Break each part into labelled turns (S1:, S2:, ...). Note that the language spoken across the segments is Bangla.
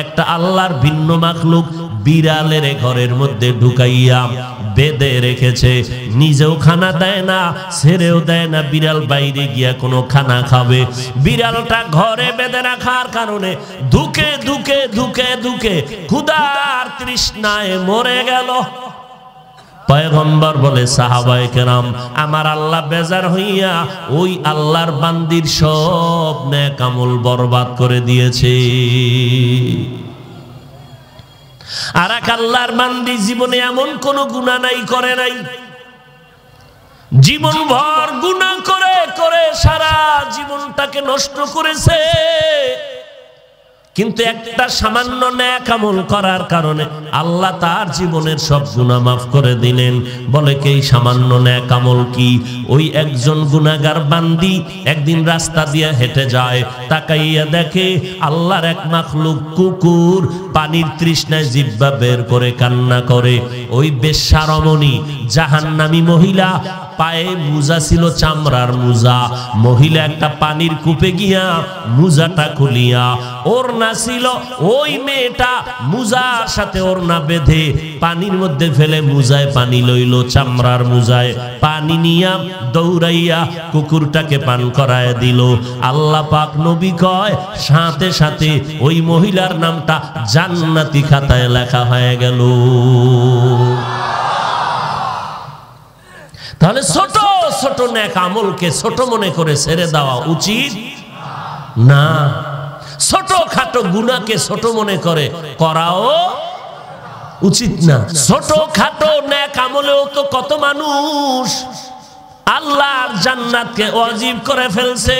S1: একটা আল্লাহর ভিন্ন মাখলুক বিড়ালের ঘরের মধ্যে ঢুকাইয়া বেঁধে রেখেছে, নিজেও খানা দেয় না, ছেড়েও দেয় না, বিড়াল বাইরে গিয়া কোনো খানা খাবে। বিড়ালটা ঘরে বেঁধে রাখার কারণে ধুকে ধুকে ধুকে ধুকে ক্ষুধার তৃষ্ণায় মরে গেল। পয়গম্বর বলে, সাহাবায়ে কেরাম, আমার আল্লাহ বেজার হইয়া ওই আল্লাহর বান্দির সব নেক আমল বরবাদ করে দিয়েছে। আর এক আল্লাহর বান্দি জীবনে এমন কোন গুনাহ নাই, করে নাই, জীবন ভর গুনাহ করে করে সারা জীবনটাকে নষ্ট করেছে, কিন্তু একটা সামান্য নেক আমল করার কারণে আল্লাহ তার জীবনের সব গুনাহ মাফ করে দিলেন। বলে কি সামান্য নেক আমল কি? ওই একজন গুনাহগার বান্দি একদিন রাস্তা দিয়ে হেঁটে যায়, তাকাইয়া দেখে আল্লাহর এক মাখলুক কুকুর পানির তৃষ্ণায় জিহ্বা বের করে কান্না করে। ওই বেশ্যা রমণী জাহান্নামী মহিলা, পায়ে মুজা ছিল চামড়ার মুজা, মহিলা একটা পানির কূপে গিয়া মুজাটা খুলিয়া ওড়না ছিল, ওই মেয়েটা মুজার সাথে ওড়না বেঁধে পানির মধ্যে ফেলে মুজায় পানি লইল, চামড়ার মুজায় পানি নিয়া দৌড়াইয়া কুকুরটাকে পান করায় দিল। আল্লাহ পাক নবী কয় সাথে সাথে ওই মহিলার নামটা জান্নাতি খাতায় লেখা হয়ে গেল। তাহলে ছোট ছোট নেক আমলকে ছোট মনে করে ছেড়ে দেওয়া উচিত না, ছোট খাটো গুনাহকে ছোট মনে করে করাও উচিত না। ছোট খাটো নেক আমলেও তো কত মানুষ আল্লাহর জান্নাতকে ওয়াজিব করে ফেলছে,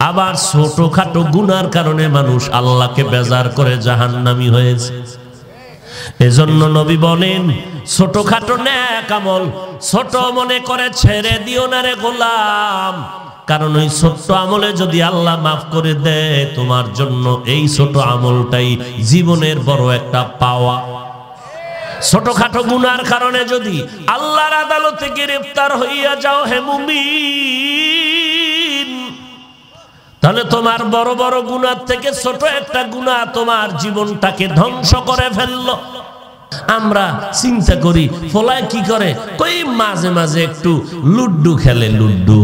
S1: আবার ছোট খাটো গুনার কারণে মানুষ আল্লাহকে বেজার করে জাহান্নামী হয়েছে। এজন্য নবী বলেন, ছোটখাটো নেক আমল ছোট মনে করে ছেড়ে দিও না রে গোলাম, কারণ ওই ছোট্ট আমলে যদি আল্লাহ মাফ করে দেয় তোমার জন্য এই ছোট আমলটাই জীবনের বড় একটা পাওয়া। ছোটখাটো গুনার কারণে যদি আল্লাহর আদালতে গ্রেফতার হইয়া যাও হে মুমিন, তাহলে তোমার বড় বড় গুনার থেকে ছোট একটা গুনাহ তোমার জীবনটাকে ধ্বংস করে ফেললো। আমরা চিন্তা করি ফলায় কি করে, কই মাঝে মাঝে একটু লুড্ডু খেলে, লুড্ডু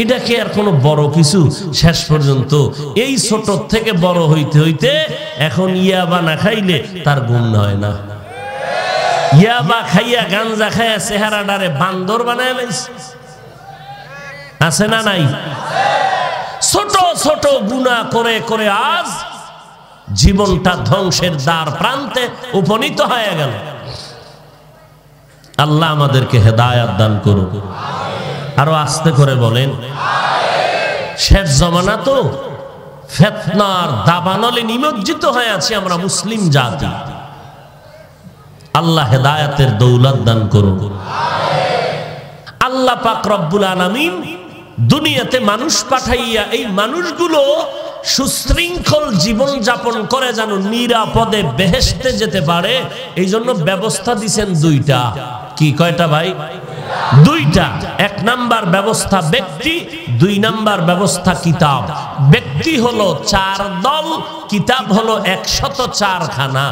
S1: এটা কি আর কোনো বড় কিছু? শেষ পর্যন্ত এই ছোট থেকে বড় হইতে হইতে এখন ইয়াবা না খাইলে তার ঘুম হয় না, ইয়াবা খাইয়া গাঞ্জা খাইয়া চেহারাটারে বান্দর বানায় লাইছে, আছে না নাই? ছোট ছোট গুনাহ করে করে আজ জীবনটা ধ্বংসের দ্বার প্রান্তে উপনীত হয়ে গেল। আল্লাহ আমাদেরকে হেদায়েত দান করুন। আরো আস্তে করে বলেন, শেষ জমানা তো, ফিতনার দাবানলে নিমজ্জিত হয়ে আছি আমরা মুসলিম জাতি। আল্লাহ হেদায়েতের দৌলত দান করুন। আল্লাহ পাক রব্বুল আলামিন দুনিয়াতে মানুষ পাঠাইয়া এই মানুষগুলো সুশৃঙ্খল জীবন যাপন করে যেন নিরাপদে বেহেশতে যেতে পারে, এই জন্য ব্যবস্থা দিয়েছেন দুইটা। কি কয়টা ভাই? দুইটা। এক নাম্বার ব্যবস্থা ব্যক্তি, দুই নাম্বার ব্যবস্থা কিতাব। ব্যক্তি হলো 4 দল, কিতাব হলো 104 খানা।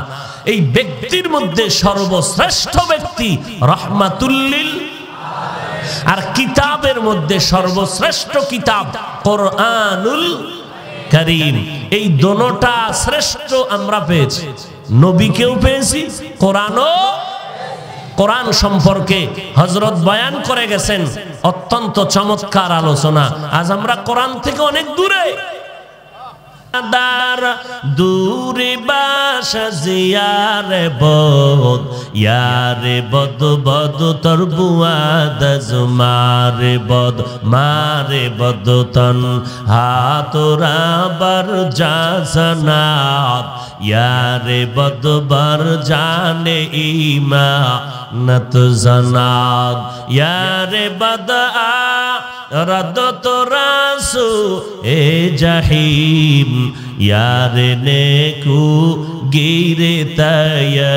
S1: এই ব্যক্তির মধ্যে সর্বশ্রেষ্ঠ ব্যক্তি রাহমাতুল লিল, আর কিতাবের মধ্যে সর্বশ্রেষ্ঠ কিতাব কোরআনুল কারীম। এই দোনোটা শ্রেষ্ঠ আমরা পেয়েছি, নবীকেও পেয়েছি, কোরআনও। কোরআন সম্পর্কে হযরত বয়ান করে গেছেন অত্যন্ত চমৎকার আলোচনা। আজ আমরা কোরআন থেকে অনেক দূরে। দার দূরে বাসা জিয়ারে বদ, ইয়ারে বদ বদ তোর বুয়াদ মারে বদ, মারে বদ তন হাতরা বার জাসনাত, ইয়ারে বদ বার জানে ইমা নত জানাত, ইয়ারে বদ আ রদত রাসু এ জাহিম, ইয়ারে নেকু গিরে তায়া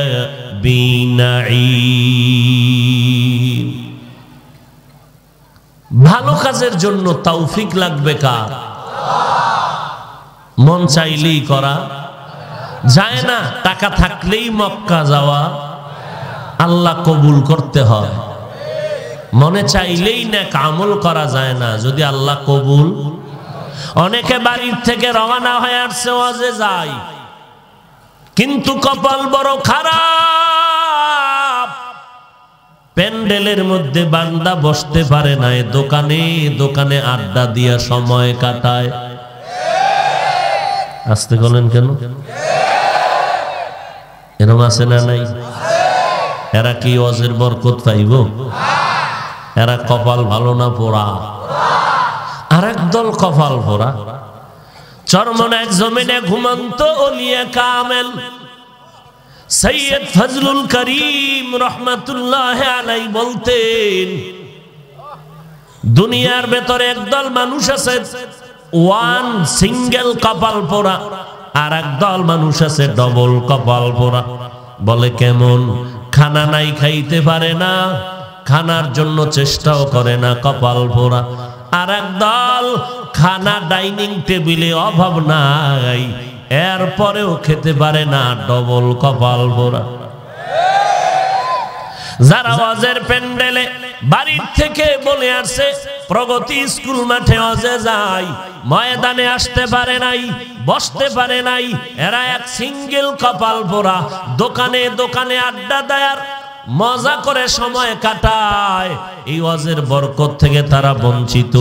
S1: বিনাঈম। ভালো কাজের জন্য তৌফিক লাগবে কার? মন চাইলেই করা যায় না। টাকা থাকলেই মক্কা যাওয়া আল্লাহ কবুল করতে হয়। মনে চাইলেই নেক আমল করা যায় না যদি আল্লাহ কবুল। অনেকে বাড়ির থেকে রওনা হয়ে আসছে ওয়াজে যায়, কিন্তু কপাল বড় খারাপ, প্যান্ডেলের মধ্যে বান্দা বসতে পারে না, দোকানে দোকানে আড্ডা দিয়া সময় কাটায়। আসতে বলেন কেন? এরকম আছে না নাই? এরা কি ওয়াজের বরকত পাইব? এরা কপাল ভালো না পোড়া? আর একদল কপাল পোড়া, চরমনায় জমিনে ঘুমন্ত ওলিয়া কামেল সৈয়দ ফজলুল করিম রহমাতুল্লাহ আলাইহি বলতেন, দুনিয়ার ভেতরে একদল মানুষ আছে ওয়ান সিঙ্গেল কপাল পোড়া, আর একদল মানুষ আছে ডবল কপাল পোড়া। বলে কেমন? খানা নাই, খাইতে পারে না, খানার জন্য চেষ্টাও করে না, কপাল পোড়া। আর একদল খানা ডাইনিং টেবিলে অভাব নাই, এরপরেও খেতে পারে না, ডবল কপাল পোড়া। যারা ওয়াজের প্যান্ডেলে বাড়ির থেকে বলে আসছে, প্রগতি স্কুল মাঠে ওয়াজে যায়, ময়দানে আসতে পারে নাই, বসতে পারে নাই, এরা এক সিঙ্গেল কপাল পোড়া। দোকানে দোকানে আড্ডা দেয়, মজা করে সময় কাটায়, এই ওয়াজের বরকত থেকে তারা বঞ্চিত।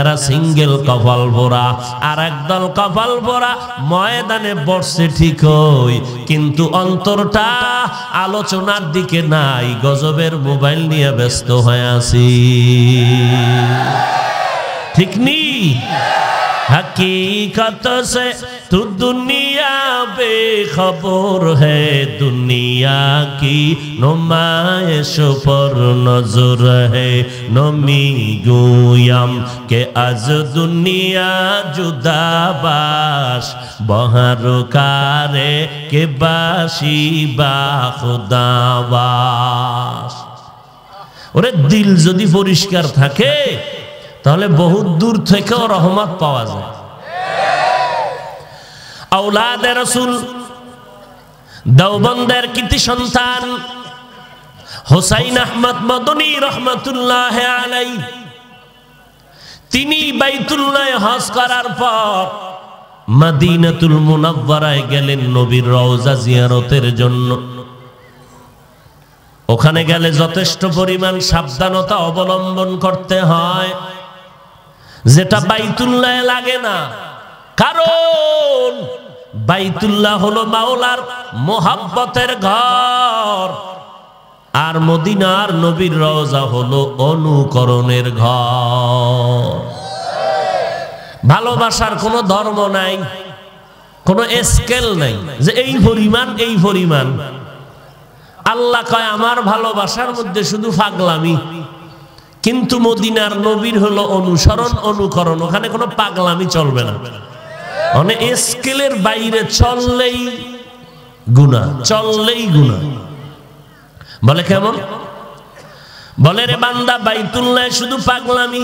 S1: এরা সিঙ্গেল কপাল পোড়া। আর একদল কপাল পোড়া ময়দানে বসছে ঠিকই, কিন্তু অন্তরটা আলোচনার দিকে নাই, গজবের মোবাইল নিয়ে ব্যস্ত হয়ে আছি। ঠিক নি? हकीकत से तू दुनिया बेखबर है, दुनिया की नुमाइश पर नजर है। नमी गुयम के आज दुनिया जुदा बाश, बहर कारे के बाशी बा खुदा बाश। ওরে দিল যদি পরিষ্কার থাকে তাহলে বহুত দূর থেকেও রহমত পাওয়া যায়। আওলাদে রাসূল দেওবন্দের কৃতি সন্তান হুসাইন আহমদ মদনী রহমাতুল্লাহ আলাইহি, তিনি বাইতুল্লাহ হজ করার পর মদিনাতুল মুনাওয়ারায় গেলেন নবীর রওজা জিয়ারতের জন্য। ওখানে গেলে যথেষ্ট পরিমাণ সাবধানতা অবলম্বন করতে হয়, যেটা বাইতুল্লাহ লাগে না। কারণ বাইতুল্লাহ হলো মাওলার মোহাব্বতের ঘর, আর মদিনার নবীর রওজা হলো অনুকরণের ঘর। ভালোবাসার কোনো ধর্ম নাই, কোনো স্কেল নাই যে এই পরিমাণ এই পরিমাণ। আল্লাহ কয় আমার ভালোবাসার মধ্যে শুধু পাগলামি, কিন্তু মদিনার নবীর হলো অনুসরণ অনুকরণ, ওখানে কোনো পাগলামি চলবে না। মানে স্কেলের বাইরে চললেই গুনাহ, চললেই গুনাহ। বলে কেমন? বলে রে বান্দা বাইতুল্লাহ শুধু পাগলামি,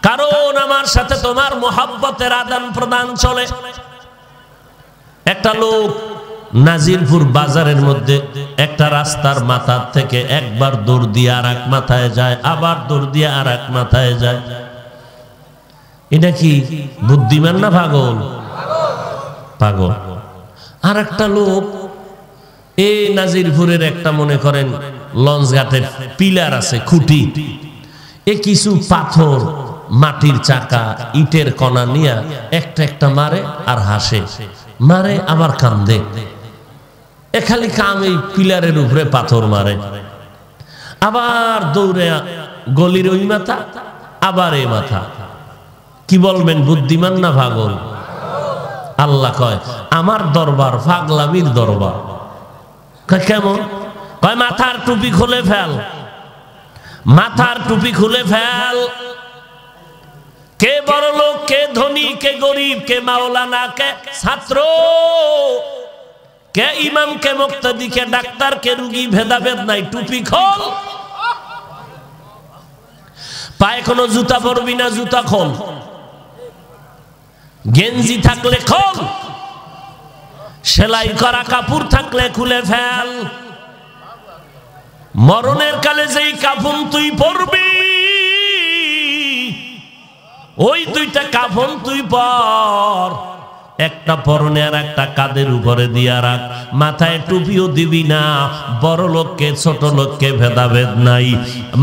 S1: কারণ আমার সাথে তোমার মোহাব্বতের আদান প্রদান চলে। একটা লোক নাজিরপুর বাজারের মধ্যে একটা রাস্তার মাথার থেকে একবার দৌড় দিয়ে আর এক মাথায় যায়, আবার দৌড় দিয়ে আর এক মাথায় যায়। এটা কি বুদ্ধিমান না পাগল? পাগল। আর একটা লোক এই নাজিরপুরের একটা মনে করেন লঞ্চ ঘাটের পিলার আছে, খুঁটি, এ কিছু পাথর, মাটির চাকা, ইটের কণা নিয়ে একটা একটা মারে আর হাসে, মারে আবার কান্দে। এ খালি কাম এই পিলারের উপরে পাথর মারে, আবার দৌড়ে গলির ওই মাথা, আবার এই মাথা। কি বলবেন, বুদ্ধিমান না পাগল? আল্লাহ কয় আমার দরবার পাগলামির দরবার। কেমন? কয় মাথার টুপি খুলে ফেল, মাথার টুপি খুলে ফেল। কে বড় লোক, কে ধনী, কে গরিব, কে মাওলানা, কে ছাত্র, কে ইমাম, কে মুক্তাদি, কে ডাক্তার, কে রুগী, ভেদাভেদ নাই। টুপি খোল। পায়ে কোনো জুতা পরবি না, জুতা খোল। গেঞ্জি থাকলে খোল, সেলাই করা কাপড় থাকলে খুলে ফেল। মরণের কালে যেই কাফন তুই পরবি ওই দুইটা কাফন তুই পর, একটা পরনে আর একটা কাঁধের উপরে দিয়া রাখ। মাথায় টুপিও দিবি না। বড় লোককে ছোট লোককে ভেদাভেদ নাই,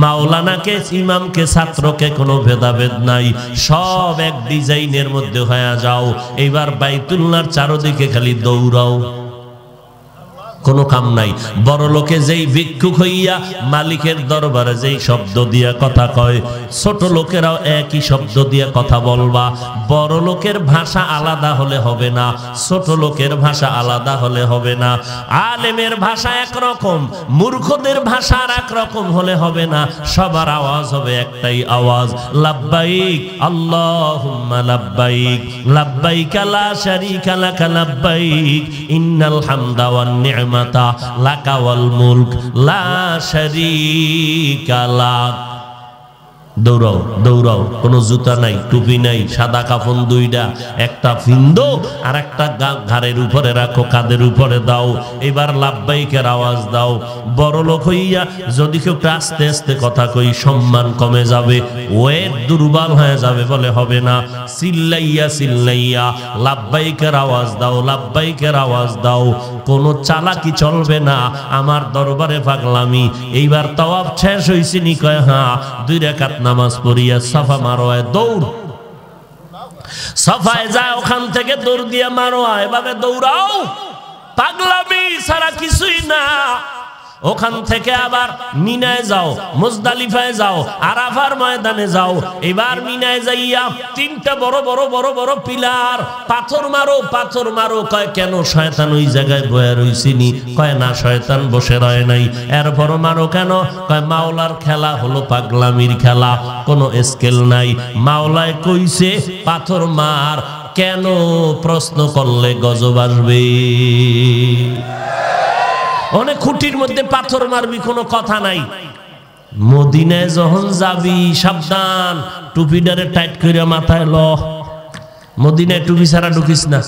S1: মাওলানাকে ইমামকে ছাত্রকে কোনো ভেদাভেদ নাই, সব এক ডিজাইনের মধ্যে হয়ে যাও। এইবার বাইতুল্লাহর চারদিকে খালি দৌড়াও, কোনো কাম নাই। বড় লোকে যেই ভিক্ষুক হইয়া মালিকের দরবারে যেই শব্দ দিয়া কথা কয়, ছোট লোকেরাও একই শব্দ দিয়া কথা বলবা। বড় লোকের ভাষা আলাদা হলে হবে না, ছোট লোকের ভাষা আলাদা হলে হবে না। আলেমের ভাষা একরকম, মূর্খদের ভাষা আর একরকম হলে হবে না। সবার আওয়াজ হবে একটাই আওয়াজ, লাব্বাইক আল্লাহুম্মা লাব্বাইক, লাব্বাইক লা শারীকা লাক লাব্বাইক, ইন্নাল হামদা ওয়ান নি'মাতা লাকা ওয়াল মুলক লা শারীকা লাক। দৌড়াও দৌড়াও, কোনো জুতা নাই, টুপি নাই, সাদা কাফন দুইটা, একটা ফিন্দো আর একটা ঘাড়ের উপরে রাখো, কাঁধের উপরে দাও। এবার লাব্বাইকের আওয়াজ দাও। বড় লোক হইয়া যদি কেউ আস্তে আস্তে কথা কই সম্মান কমে যাবে, ওয়েট দুর্বল হয়ে যাবে বলে হবে না। চিল্লাইয়া চিল্লাইয়া লাব্বাইকের আওয়াজ দাও, লাব্বাইকের আওয়াজ দাও। কোনো চালাকি চলবে না, আমার দরবারে পাগলামি। এইবার তাওয়াফ শেষ হইছে নি? কয় হ্যাঁ। 2 রাকাত নামাজ পড়িয়া সাফা মারোয়ায় দৌড়, সাফায় যায়, ওখান থেকে দৌড় দিয়া মারোয়া। এভাবে দৌড়াও, পাগলামি ছাড়া কিছুই না। ওখান থেকে আবার মিনায় যাও, মুজদালিফায় যাও, আরাফার ময়দানে যাও। এবার মিনায় যাইয়া 3টা বড় বড় বড় বড় পিলার, পাথর মারো, পাথর মারো। কয় কেন? শয়তান ওই জায়গায় বয়ে রইছিনি। কয় না, শয়তান বসে রয় নাই। এরপর মারো কেন? কয় মাওলার খেলা হলো পাগলামির খেলা, কোনো স্কেল নাই। মাওলায় কইছে পাথর মার, কেন প্রশ্ন করলে গজব আসবে। অনেক খুঁটির মধ্যে পাথর মারবি, কোনো কথা নাই। মদিনায় যখন যাবি সাবধান, টুপিটারে টাইট করে মাথায় ল। মদিনায় টুপি ছাড়া ঢুকিস না।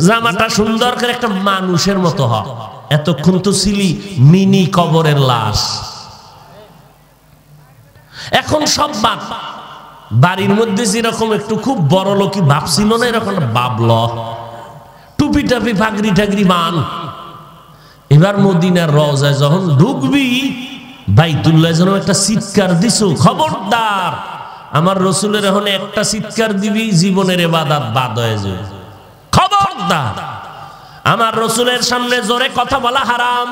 S1: জামাটা সুন্দর করে একটা মানুষের মতো হ। এতক্ষণ তো ছিলি মিনি কবরের লাশ, এখন সব বাদ। বাড়ির মধ্যে যেরকম একটু খুব বড় লোকই ভাবছিল না, এরকম ভাবল। টুপি টাপি ফাগরি টাগরি বান। এবার মদিনার রওজায় যখন ঢুকবি, বাইতুল্লাহ যেন একটা চিৎকার দিছো, খবরদার। আমার রসুলের এখন একটা চিৎকার দিবি, জীবনের ইবাদত বাদ হয়ে যাবে। খবরদার, আমার রসুলের সামনে জোরে কথা বলা হারাম।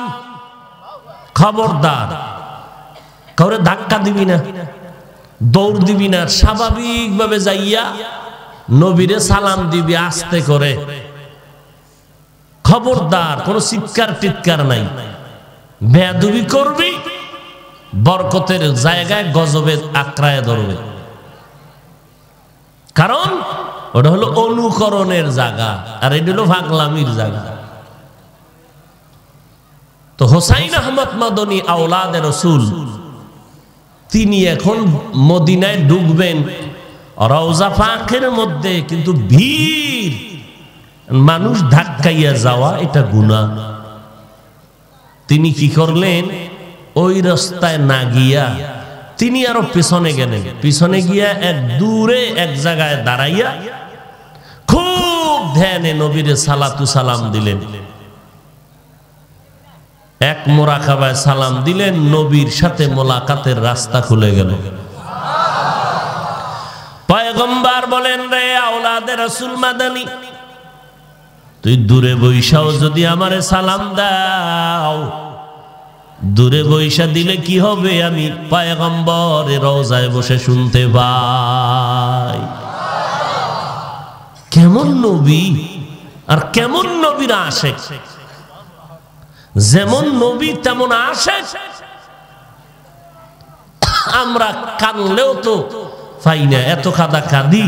S1: খবরদার, কাউরে ধাক্কা দিবি না, দৌড় দিবি না। স্বাভাবিকভাবে যাইয়া নবীরে সালাম দিবি আস্তে করে। খবরদার, কোন চিৎকার টিৎকার নাই। বেয়াদবি করবি, বরকতের জায়গায় গজবে আক্রায় ধরবে। কারণ ওটা হলো অনুকরণের জায়গা, আর এটা হলো পাগলামির জায়গা। তো হোসাইন আহমদ মাদনী আওলাদে রসুল, তিনি এখন মদিনায় ঢুকবেন। রওজা পাকের মধ্যে কিন্তু ভিড়, মানুষ ধাক্কাইয়া যাওয়া এটা গুনাহ। তিনি কি করলেন? ওই রাস্তায় না গিয়া তিনি আরো পেছনে গেলেন। পিছনে গিয়া এক দূরে এক জায়গায় দাঁড়াইয়া খুব ধ্যানে নবীরে সালাতু সালাম দিলেন। এক মুরাকাবায় সালাম দিলেন, নবীর সাথে মোলাকাতের রাস্তা খুলে গেল। পয়গম্বর বলেন, রে আওলাদে রাসূল মাদানী, তুই দূরে বৈশাও যদি আমারে সালাম দাও, দূরে বৈশা দিলে কি হবে আমি পয়গম্বরের রওজায় বসে শুনতে পাই। কেমন নবী আর কেমন নবীর আশিক। যেমন নবী তেমন আশিক। আমরা কানলেও তো পাই না, এত কাদা কাঁদি।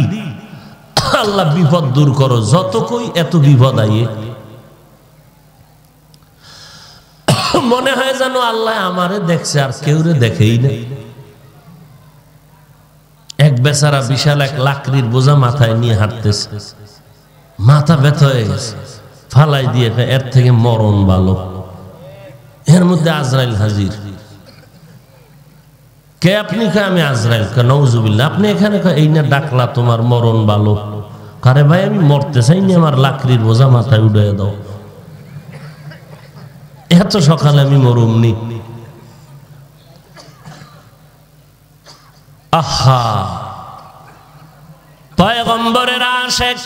S1: আল্লাহ বিপদ দূর করো, যত কই এত বিপদ আইয়ে। মনে হয় যেন আল্লাহ আমারে দেখছে আর কেউরে দেখেই না। এক বেচারা বিশাল এক লাকড়ির বোঝা মাথায় নিয়ে হাঁটতেছে, মাথা ব্যথা হয়ে গেছে, ফালাই দিয়ে এর থেকে মরণ ভালো। এর মধ্যে আজরাইল হাজির। কে আপনি? আমি আজরাইল। নাউজুবিল্লাহ। আপনি এখানে এই না ডাকলা তোমার মরণ ভালো? আরে ভাই আমি মরতে চাইনি, আমার লাকড়ির বোঝা মাথায় উঠে দাও। এত সকালে আমি মরুমনি। আহা, পয়গম্বরের আশিক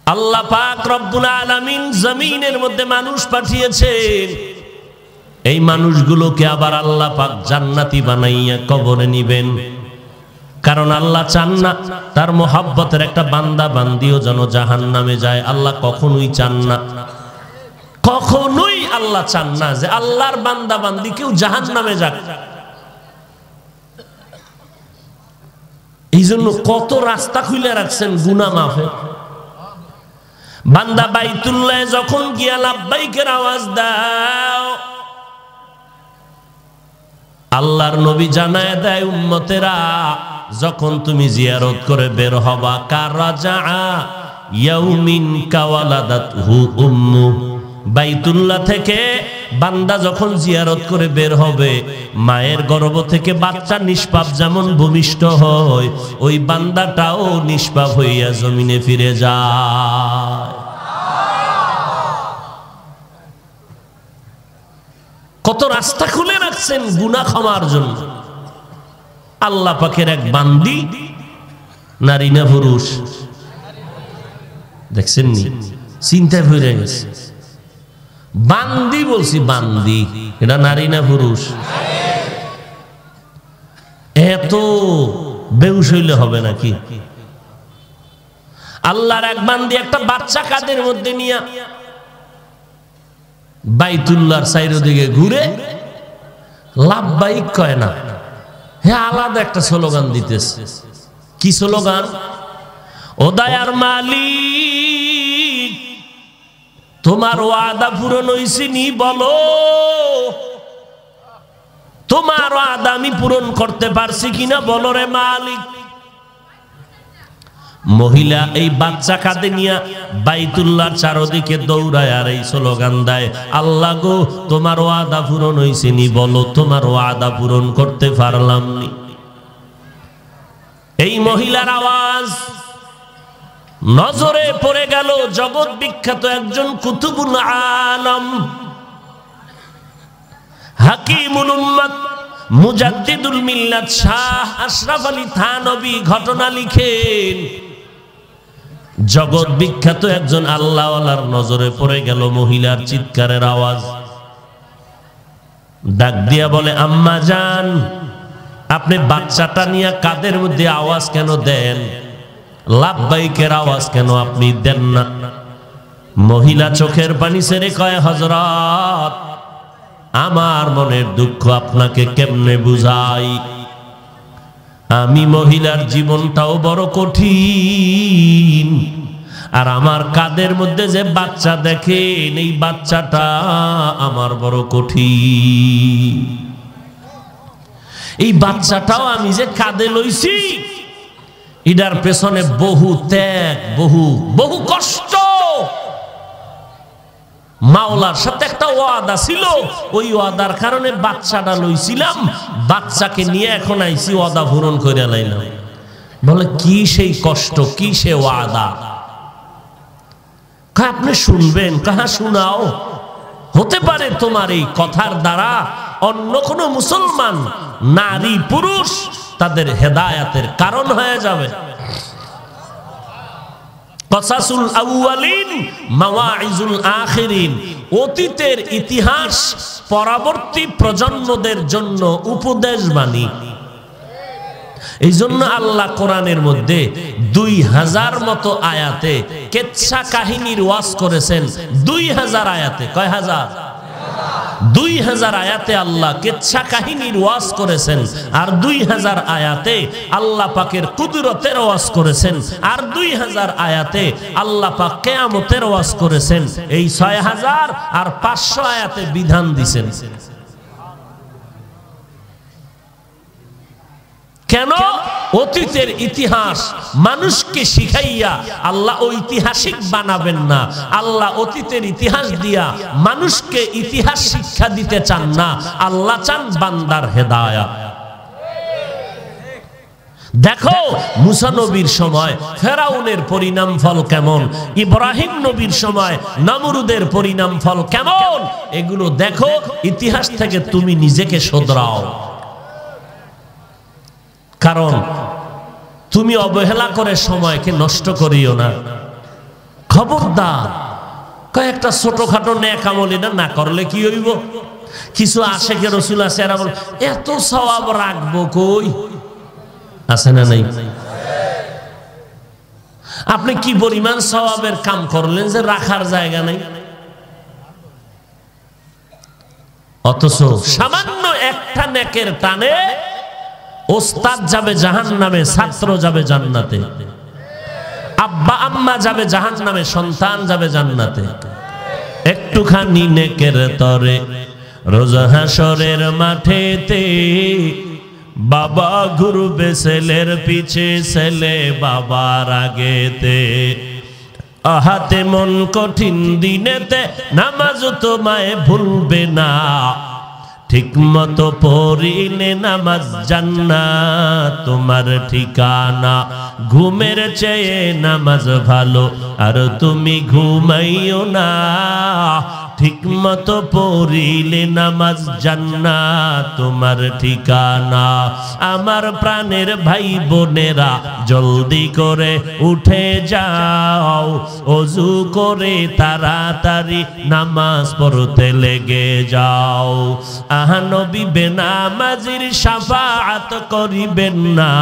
S1: আল্লাহ পাক রব্বুল আলামিন জমিনের মধ্যে মানুষ পাঠিয়েছেন। এই মানুষগুলোকে আবার আল্লাহ পাক জান্নাতি বানাইয়া কবরে নিবেন। কারণ আল্লাহ চান না তার মোহাব্বতের একটা বান্দা বান্দিও যেন জাহান্নামে যায়। আল্লাহ কখনোই চান না, কখনোই আল্লাহ চান না যে আল্লাহর বান্দা বান্দি কেউ জাহান্নামে যাক। এই জন্য কত রাস্তা খুলে রাখছেন গুনাহ মাফের। বান্দা বাইতুল্লাহ যখন গিয়া লাব্বাইকের আওয়াজ দাও, আল্লাহর নবী জানায় দেয় উম্মতেরা, যখন তুমি জিয়ারত করে বের হবা, কারাজা ইয়াউমিন কাওয়ালাদাতহু উম্মু, বাইতুল্লাহ থেকে বান্দা যখন জিয়ারত করে বের হবে, মায়ের গর্ভ থেকে বাচ্চা নিষ্পাপ যেমন ভূমিষ্ঠ হয়, ওই বান্দাটাও নিষ্পাপ হইয়া জমিনে ফিরে যায়। কত রাস্তা খুলে রাখছেন গুনাহ ক্ষমার জন্য। আল্লাহ পাকের এক বান্দি, নারী না পুরুষ? দেখছেন নি? চিন্তায় ভরে গেছে। বান্দি বলছি, বান্দি, এটা নারী না পুরুষ? এত বেহুশ হইলে হবে নাকি? আল্লাহর এক বান্দি একটা বাচ্চা কাঁধের মধ্যে নিয়ে বাইতুল্লাহর চারিদিকে ঘুরে লাব্বাইক কয় না, হে আলাদা একটা স্লোগান দিতেছে। কি স্লোগান? ও দয়ার মালিক, তোমার ওয়াদা পূরণ হইছে নি বলো, তোমার ওয়াদা আমি পূরণ করতে পারছি কিনা বলো রে মালিক। মহিলা এই বাচ্চা কাঁধে নিয়ে বাইতুল্লাহর চারদিকে দৌড়ায় আর এই স্লোগান দেয়, আল্লাহ গো তোমার ওয়াদা পূরণ হইছে নি বলো, তোমার ওয়াদা পূরণ করতে পারলাম নি। এই মহিলার আওয়াজ নজরে পড়ে গেল জগৎ বিখ্যাত একজন কুতুবুল আলম, হাকিমুল উম্মাত, মুজাদ্দিদুল মিল্লাত শাহ আশরাফ আলী থানভী ঘটনা লিখেন। জগৎ বিখ্যাত একজন আল্লাহওয়ালার নজরে পড়ে গেল মহিলার চিৎকারের আওয়াজ। ডাক দিয়া বলে, আম্মা জান, আপনি বাচ্চাটা নিয়ে কাদের মধ্যে আওয়াজ কেন দেন? লাব্বাইকের আওয়াজ কেন আপনি দেন না? মহিলা চোখের পানি ছেড়ে কয়, হযরত, আমার মনের দুঃখ আপনাকে কেমনে বুঝাই? আমি মহিলার জীবনটাও বড় কঠিন, আর আমার কাদের মধ্যে যে বাচ্চা দেখেন, এই বাচ্চাটা আমার বড় কঠিন। এই বাচ্চাটাও আমি যে কাঁধে লইছি, এটার পেছনে বহু ত্যাগ, বহু কষ্ট। মাওলার সাথে একটা ওয়াদা ছিল, ওই ওয়াদার কারণে বাচ্চাটা লইছিলাম, বাচ্চাকে নিয়ে এখন আইছি ওয়াদা পূরণ করে লাইলাম। বলে, কি সেই কষ্ট, কি সে ওয়াদা? আপনি শুনবেন? কাহা শোনাও। হতে পারে তোমার এই কথার দ্বারা অন্য কোনো মুসলমান নারী পুরুষ তাদের হেদায়াতের কারণ হয়ে যাবে। কসাসুল আউয়ালিন মাওয়াইজুল আখিরিন, অতীতের ইতিহাস পরবর্তী প্রজন্মদের জন্য উপদেশ বাণী। এই জন্য আল্লাহ কোরআনের মধ্যে 2000 মতো আয়াতে কেচ্ছা কাহিনীর ওয়াজ করেছেন। 2000 আয়াতে, কয় হাজার? 2000 আয়াতে আল্লাহ কেচ্ছা কাহিনীর ওয়াজ করেছেন, আর 2000 আয়াতে আল্লাহ পাকের কুদরতের ওয়াজ করেছেন, আর 2000 আয়াতে আল্লাহ পাক কিয়ামতের ওয়াজ করেছেন। এই 6000 আর 500 আয়াতে বিধান দিয়েছেন। কেন? অতীতের ইতিহাস মানুষকে শিখাইয়া আল্লাহ ঐতিহাসিক বানাবেন না। আল্লাহ অতীতের ইতিহাস দিয়া মানুষকে ইতিহাস শিক্ষা দিতে চান না, আল্লাহ চান বান্দার হেদায়াত। দেখো মুসা নবীর সময় ফেরাউনের পরিণাম ফল কেমন, ইব্রাহিম নবীর সময় নমরুদের পরিণাম ফল কেমন, এগুলো দেখো, ইতিহাস থেকে তুমি নিজেকে শোধরাও। কারণ তুমি অবহেলা করে সময়কে নষ্ট করিও না। খবরদার কয়েকটা ছোটখাটো নেক আমল না করলে কি হইব? কিছু আশেকে রাসূল আছে, এরা বল এত সওয়াব রাখবো কই, আছে না নাই? আপনি কি পরিমাণ সওয়াবের কাম করলেন যে রাখার জায়গা নাই? অথচ সামান্য একটা নেকের টানে ওস্তাদ যাবে জাহান্নামে, ছাত্র যাবে জান্নাতে, আব্বা আম্মা যাবে জাহান্নামে, সন্তান যাবে জান্নাতে। একটুখানি নেকের তরে রোজ হাসরের মাঠেতে বাবা ঘুরবে ছেলের পিছে, ছেলে বাবার আগেতে। আহাতে মন কঠিন দিনেতে নামাজ তোমায় ভুলবে না, ঠিক মতো পড়িলে নামাজ জান্নাত তোমার ঠিকানা। ঘুমের চেয়ে নামাজ ভালো আর তুমি ঘুমাইও না, ঠিক মতো পড়িলে নামাজ জান্নাত তোমার ঠিকানা। আমার প্রাণের ভাই বোনেরা জলদি করে উঠে যাও, ওযু করে তাড়াতাড়ি নামাজ পড়তে লেগে যাও। আহা নবী বেনামাজির শাফাআত করিবেন না,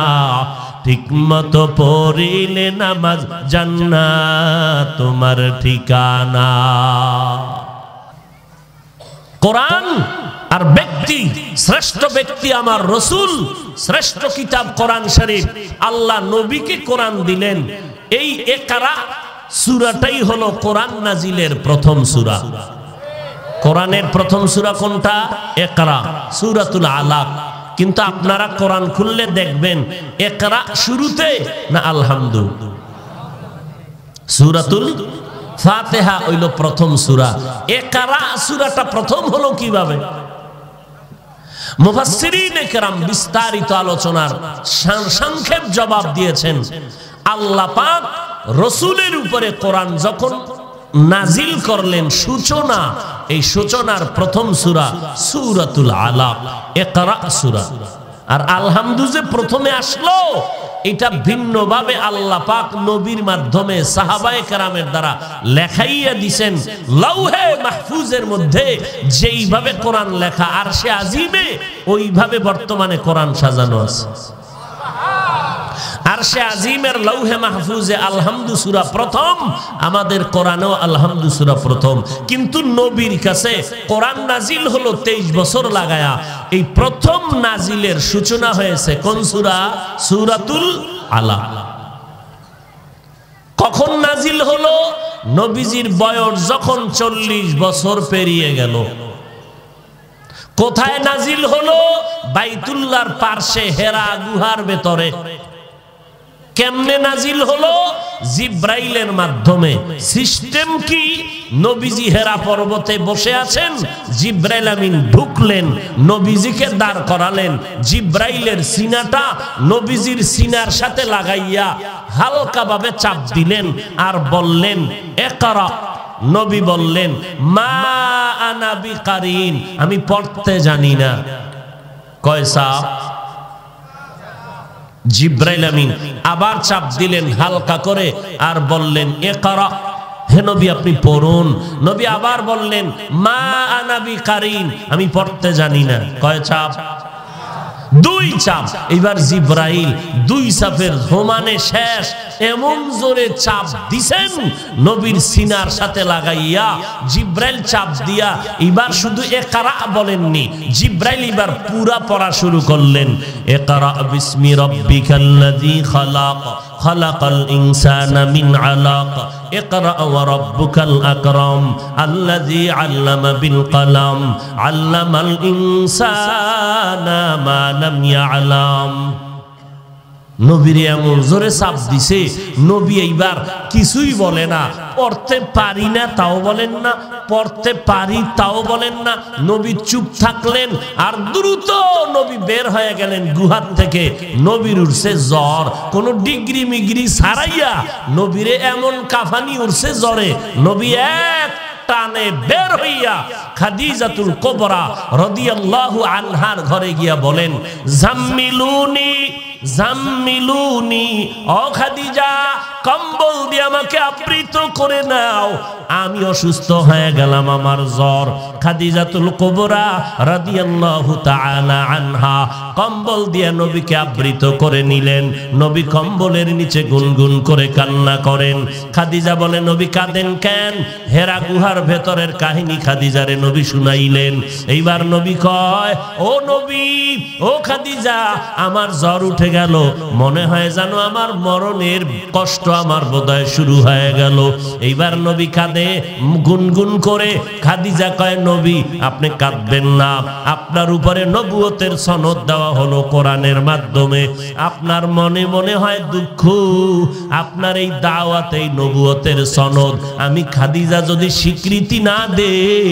S1: ঠিক মতো পড়িলে নামাজ জান্নাত তোমার ঠিকানা। কোরআন আর ব্যক্তি, শ্রেষ্ঠ ব্যক্তি আমার রাসূল, শ্রেষ্ঠ কিতাব কোরআন শরীফ। আল্লাহ নবীকে কোরআন দিলেন। এই ইকরা সূরাটাই হলো কোরআন নাজিলের প্রথম সূরা। কোরআনের প্রথম সূরা কোনটা? ইকরা, সূরাতুল আলাক। কিন্তু আপনারা কোরআন খুললে দেখবেন ইকরা শুরুতে না আলহামদু। সূরাতুল ফাতিহা হইল প্রথম সূরা, ইকরা সূরাটা প্রথম হলো কিভাবে? মুফাসসিরিনে কেরাম বিস্তারিত আলোচনার সংক্ষেপ জবাব দিয়েছেন। আল্লাহ পাক রাসূলের উপরে কোরআন যখন নাজিল করলেন সূচনা, এই সূচনার প্রথম সূরা সূরাতুল আলাক, ইকরা সূরা। আর আলহামদু যে প্রথমে আসলো, এটা ভিন্নভাবে আল্লাহ পাক নবীর মাধ্যমে সাহাবায়ে কেরামের দ্বারা লেখাইয়া দিয়েছেন। লাউহে মাহফুজের মধ্যে যেইভাবে কোরআন লেখা আরশে আজিমে, ওইভাবে বর্তমানে কোরআন সাজানো আছে। আরশে আজিমের লৌহে মাহফুজে আলহামদু সূরা প্রথম, আমাদের কোরআনেও আলহামদু সূরা প্রথম। কিন্তু নবীর কাছে কোরআন নাজিল হলো 23 বছর লাগায়া। এই প্রথম নাজিলের সূচনা হয়েছে কোন সূরা? সূরাতুল আলাক। কখন নাজিল হলো? নবীজির বয়স যখন 40 বছর পেরিয়ে গেল। কোথায় নাজিল হলো? বাইতুল্লাহর পার্শ্বে হেরা গুহার ভেতরে। কেমনে নাজিল হলো? জিব্রাইলের মাধ্যমে। সিস্টেম কি? নবীজি হেরা পর্বতে বসে আছেন, জিব্রাইল আমিন ঢুকলেন, নবীজিকে দাঁড় করালেন, জিব্রাইলের সিনাটা নবীজির সিনার সাথে লাগাইয়া হালকাভাবে চাপ দিলেন আর বললেন ইকরা। নবী বললেন মা আনা বিকারিন, আমি পড়তে জানি না। কয় চাপ? জিব্রাইল আমিন আবার চাপ দিলেন হালকা করে আর বললেন ইকরা, হে নবী আপনি পড়ুন। নবী আবার বললেন মা আনা বিকারিন, আমি পড়তে জানি না। কয় চাপ? 2 চাপ। এবার জিব্রাইল 2 চাপের সমানে শেষ এমন জোরে চাপ দিছেন নবীর সিনার সাথে লাগাইয়া। জিব্রাইল চাপ দিয়া এবার শুধু ইকরা বলেননি, জিব্রাইল এবার পুরা পড়া শুরু করলেন। ইকরা বিসমি রাব্বিকাল্লাযী খালাক, খালাকাল ইনসানা মিন আলাক, ইকরা ওয়া রাব্বুকাল আকরাম, আল্লাযী আল্লামা বিল কলম, আল্লামাল ইনসানা মা লাম ইয়ালাম। নবীরে এমন জোরে চাপ দিছে, নবী এইবার কিছুই বলে না। পড়তে পারি না তাও বলেন না, পড়তে পারি তাও বলেন না। নবী চুপ থাকলেন আর দ্রুত নবী বের হয়ে গেলেন গুহার থেকে। নবীর উঠছে জ্বর, কোন ডিগ্রি মিগ্রি ছাড়াইয়া নবীরে এমন কাফানি উঠছে জ্বরে, নবী এক টানে বের হইয়া খাদিজাতুল কুবরা রাদিয়াল্লাহু আনহার ঘরে গিয়া বলেন, জাম্মিলুনি জাম্মিলুনি, ও খাদিজা কম্বল দিয়ে আমাকে আবৃত করে নাও, আমি অসুস্থ হয়ে গেলাম, আমার জ্বর। খাদিজাতুল কুবরা রাদিয়াল্লাহু তাআলা আনহা কম্বল দিয়ে নবীকে আবৃত করে নিলেন। নবী কম্বলের নিচে গুনগুন করে কান্না করেন। খাদিজা বলে, নবী কাঁদেন কেন? হেরা গুহার ভেতরের কাহিনী খাদিজারে নবী শুনাইলেন। এইবার নবী কয়, ও নবী, ও খাদিজা, আমার জ্বর উঠে গেল, মনে হয় জানো আমার মরণের কষ্ট আমার বোধহয় শুরু হয়ে গেল। এইবার নবী কাঁদে গুনগুন করে। খাদিজা কয়, নবী আপনি কাঁদবেন না, আপনার উপরে নবুয়তের সনদ দেওয়া হলো কোরআনের মাধ্যমে, আপনার মনে মনে হয় দুঃখ, আপনার এই দাওয়াত এই নবুয়তের সনদ আমি খাদিজা যদি স্বীকৃতি না দেই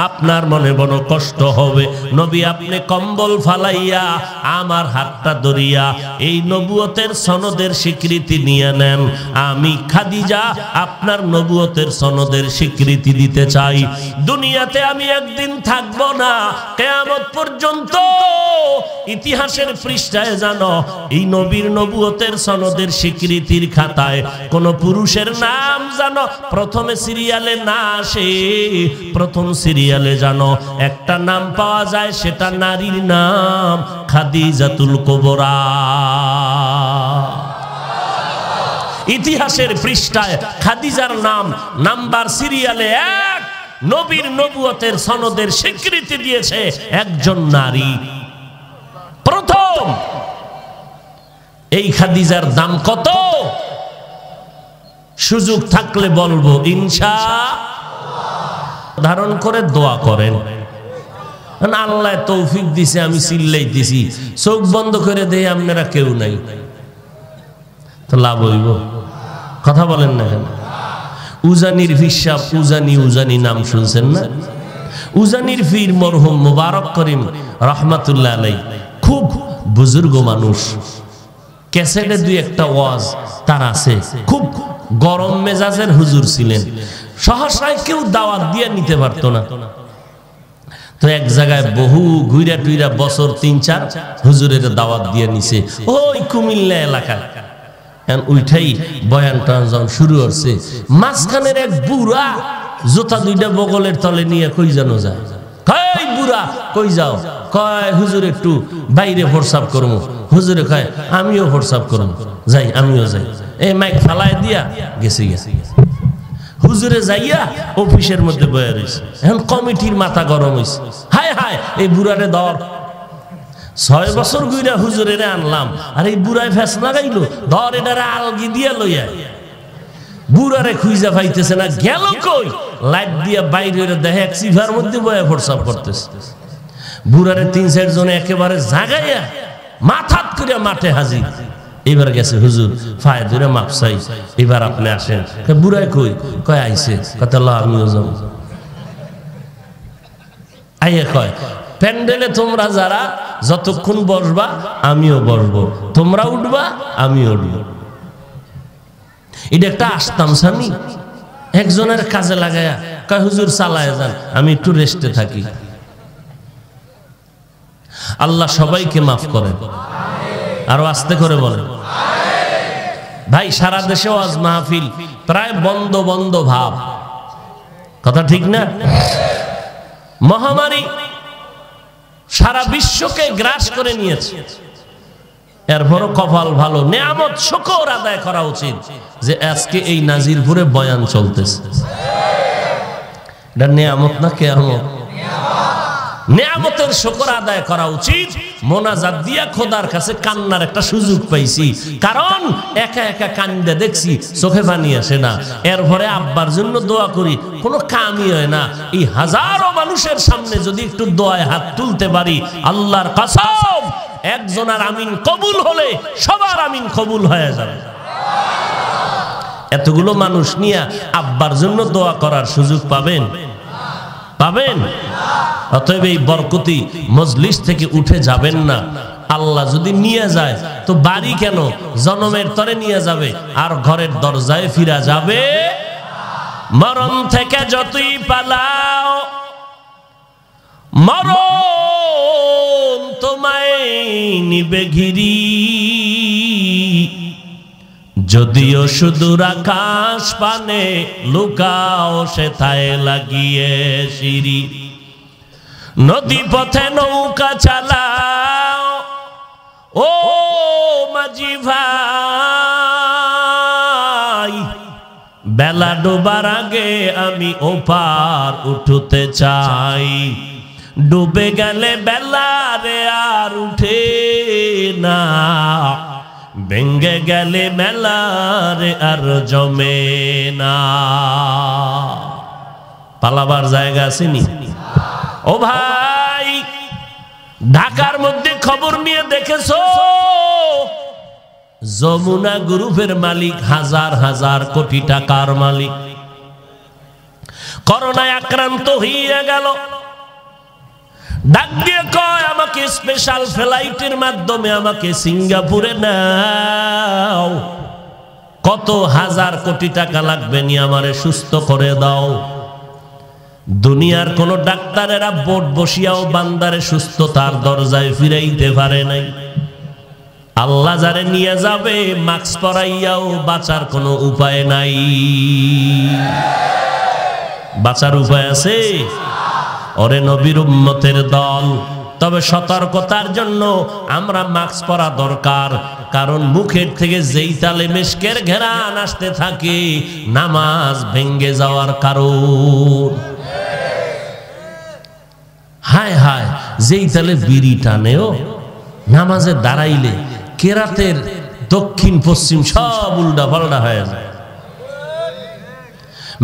S1: আপনার মনে বড় কষ্ট হবে। নবী আপনি কম্বল ফালাইয়া আমার হাতটা ধরিয়া এই নবুয়তের সনদের স্বীকৃতি নিয়ে নেন, আমি খাদিজা আপনার নবুয়তের সনদের স্বীকৃতি দিতে চাই। দুনিয়াতে আমি একদিন থাকব না, কিয়ামত পর্যন্ত ইতিহাসের পৃষ্ঠায় জানো এই নবীর নবুয়তের সনদের স্বীকৃতির খাতায় কোন পুরুষের নাম জানো প্রথমে সিরিয়ালে না আসে। প্রথম সিরিয়ালে জানো একটা নাম পাওয়া যায়, সেটা নারীর নাম খাদিজাতুল কুবরা। ইতিহাসের পৃষ্ঠায় খাদিজার নাম নাম্বার সিরিয়ালে 1। নবীর নবুয়তের সনদের স্বীকৃতি দিয়েছে একজন নারী প্রথম। এই খাদিজার দাম কত? সুযোগ থাকলে বলবো ইনশাআল্লাহ। ধারণ করে দোয়া করেন, আল্লাহ তৌফিক দিছে, আমি চিল্লাইতেছি, চোখ বন্ধ করে দেই আপনারা কেউ নাই, তো লাভ হইব? কথা বলেন না কেন? উজানির হিসাব, উজানি উজানি নাম শুনছেন না? উজানির পীর মরহুম মুবারক করিম রহমাতুল্লাহ আলাইহি খুব বুজুর্গ মানুষ, ক্যাসেটে দুই একটা ওয়াজ তার আছে। খুব গরম মেজাজের হুজুর ছিলেন, সহসায় কেউ দাওয়াত দিয়ে নিতে পারতো না। তো এক জায়গায় বহু ঘুরা টুইরা বছর 3-4 হুজুরের দাওয়াত দিয়ে নিছে ওই কুমিল্লা এলাকায়। উইঠাই বয়ান টান যখন শুরু হচ্ছে, মাঝখানের এক বুড়া জুতা দুইটা বগলের তলে নিয়ে কই জানো যায়, কই বুড়া কই যাও? কয় হুজুর একটু বাইরে ফোরসাপ করবো। হুজুরে কয় আমিও ফোরসাপ করবো, যাই আমিও যাই। এই মাইক ফালাই দিয়া গেছে গেছে। হুজুরে যাইয়া অফিসের মধ্যে বয়ে রয়েছে। এখন কমিটির মাথা গরম হয়েছে, হায় হায় এই বুড়ারে দর 6 বছর গুইরা হুজুরের আনলাম, আর এই বুড়ায় ফেস লাগাইলো, ধর এটারে আলগি দিয়া লইয়া। বুড়ারে খুঁজা পাইতেছে না, গেল কই? লাইট দিয়া বাইরে দেখে এক সিভার মধ্যে বয়ে ফোরসাপ করতেছে। বুড়ারে 3-4 জনে একেবারে জাগাইয়া মাথাত করিয়া মাঠে হাজির। এবার গেছে হুজুর ফায়ে ধরে মাপ চাই, এবার আপনি আসেন। বুড়ায় কই? কয় আইছে। কথা আমিও যাবো। আইয়ে কয় প্যান্ডেলে তোমরা যারা যতক্ষণ বসবা আমিও বসবো, তোমরা উঠবা আমিও উঠবো। এটা একটা আসতাম স্বামী একজনের কাজে লাগায়া কয় হুজুর চালায় যান, আমি একটু রেস্টে থাকি। আল্লাহ সবাইকে মাফ করেন, আরো আস্তে করে বলেন। ভাই সারা দেশে ওয়াজ মাহফিল প্রায় বন্ধ বন্ধ ভাব, কথা ঠিক না? মহামারী সারা বিশ্বকে গ্রাস করে নিয়েছে, এরপরও কপাল ভালো, নেয়ামত শুকর আদায় করা উচিত যে আজকে এই নাজিরপুরে বয়ান চলতেছে। এটা নেয়ামত না কিয়ামত? নেয়ামতের শুকর আদায় করা উচিত। মোনাজাত দিয়া খোদার কাছে কান্নার একটা সুযোগ পাইছি, কারণ একা একা কান্দে দেখছি চোখে পানি আসে না। এরপরে আব্বার জন্য দোয়া করি, কোনো কামই হয় না। এই হাজারো মানুষের সামনে যদি একটু দোয়ায় হাত তুলতে পারি, আল্লাহর কসম একজনের আমিন কবুল হলে সবার আমিন কবুল হয়ে যাবে। এতগুলো মানুষ নিয়ে আব্বার জন্য দোয়া করার সুযোগ পাবেন? পাবেন? অতএব এই বরকতি মজলিস থেকে উঠে যাবেন না। আল্লাহ যদি নিয়ে যায় তো বাড়ি কেন, জনমের তরে নিয়ে যাবে, আর ঘরের দরজায় ফিরা যাবে। মরণ থেকে যতই পালাও, মরণ তোমায় নিবে ঘিরি। যদিও সুদূর আকাশ পানে লুকাও সেথায় লাগিয়ে সিঁড়ি। নদী পথে নৌকা চালাও ও মাঝি ভাই, বেলা ডোবার আগে আমি ওপার উঠতে চাই। ডুবে গেলে বেলা রে আর উঠে না, ভেঙ্গে গেলে মেলা রে আর জমে না। পালাবার জায়গা আসেনি? ও ভাই, ঢাকার মধ্যে খবর নিয়ে দেখেছো যমুনা গ্রুপের মালিক হাজার হাজার কোটি টাকার মালিক করোনায় আক্রান্ত হয়ে গেল। ডাক দিয়ে কয় আমাকে স্পেশাল ফ্লাইটের মাধ্যমে আমাকে সিঙ্গাপুরে নাও, কত হাজার কোটি টাকা লাগবে নি আমারে সুস্থ করে দাও। দুনিয়ার কোন ডাক্তারেরা বোর্ড বসিয়াও বান্দারে সুস্থতার দরজায় ফিরাইতে পারে নাই। আল্লাহ যারে নিয়ে যাবে মাস্ক পরাইয়াও বাঁচার কোনো উপায় নাই। বাঁচার উপায় আছে? ওরে নবীর উম্মতের দল, তবে সতর্কতার জন্য আমরা মাস্ক পরা দরকার। কারণ মুখের থেকে যেই তালে মিশকের ঘেরান আসতে থাকে নামাজ ভেঙ্গে যাওয়ার কারণ। হায় হায়, যেই তালে বিড়ি টানেও নামাজে দাঁড়াইলে কেরাতের দক্ষিণ পশ্চিম সব উল্টা পাল্টা হয়ে যায়।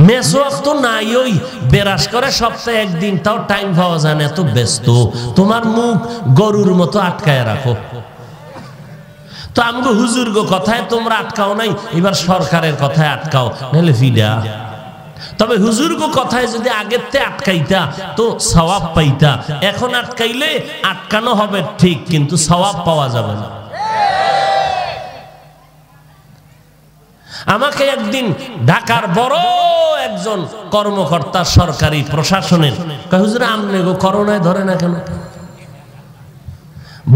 S1: মেসওয়াক তো নাই, ওই বেরাস করে সপ্তাহে একদিন, তাও টাইম পাওয়া যায় না, এত ব্যস্ত। তোমার মুখ গরুর মতো আটকায় রাখো। তো আমগো হুজুর গো কথায় তোমরা আটকাও নাই, এবার সরকারের কথায় আটকাও, নাহলে ফিডা। তবে হুজুর গো কথায় যদি আগের থেকে আটকাইতা তো সওয়াব পাইতা। এখন আটকাইলে আটকানো হবে ঠিক, কিন্তু সওয়াব পাওয়া যাবে না। আমাকে একদিন ঢাকার বড় একজন কর্মকর্তা সরকারি প্রশাসনের হুজুর আমনে গো করোনায় ধরে না কেন?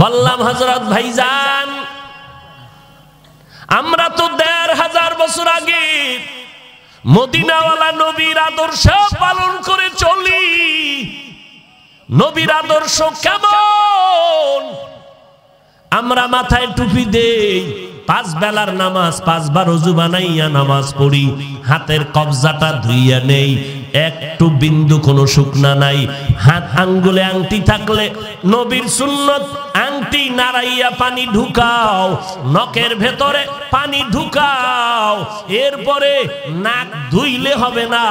S1: বললাম হযরত ভাইজান, আমরা তো ১৫০০ বছর আগে মদিনাওয়ালা নবীর আদর্শ পালন করে চলি। নবীর আদর্শ কেমন? আমরা মাথায় টুপি দেই, 5 বেলার নামাজ 5 বার ওযু বানাইয়া নামাজ পড়ি, হাতের কবজাটা ধুইয়া নেই, একটু বিন্দু কোনো শুকনা নাই। হাত আঙ্গুলে আংটি থাকলে নবীর সুন্নত আংটি নাড়াইয়া পানি ঢুকাও, নখের ভেতরে পানি ঢুকাও। এরপরে নাক ধুইলে হবে না,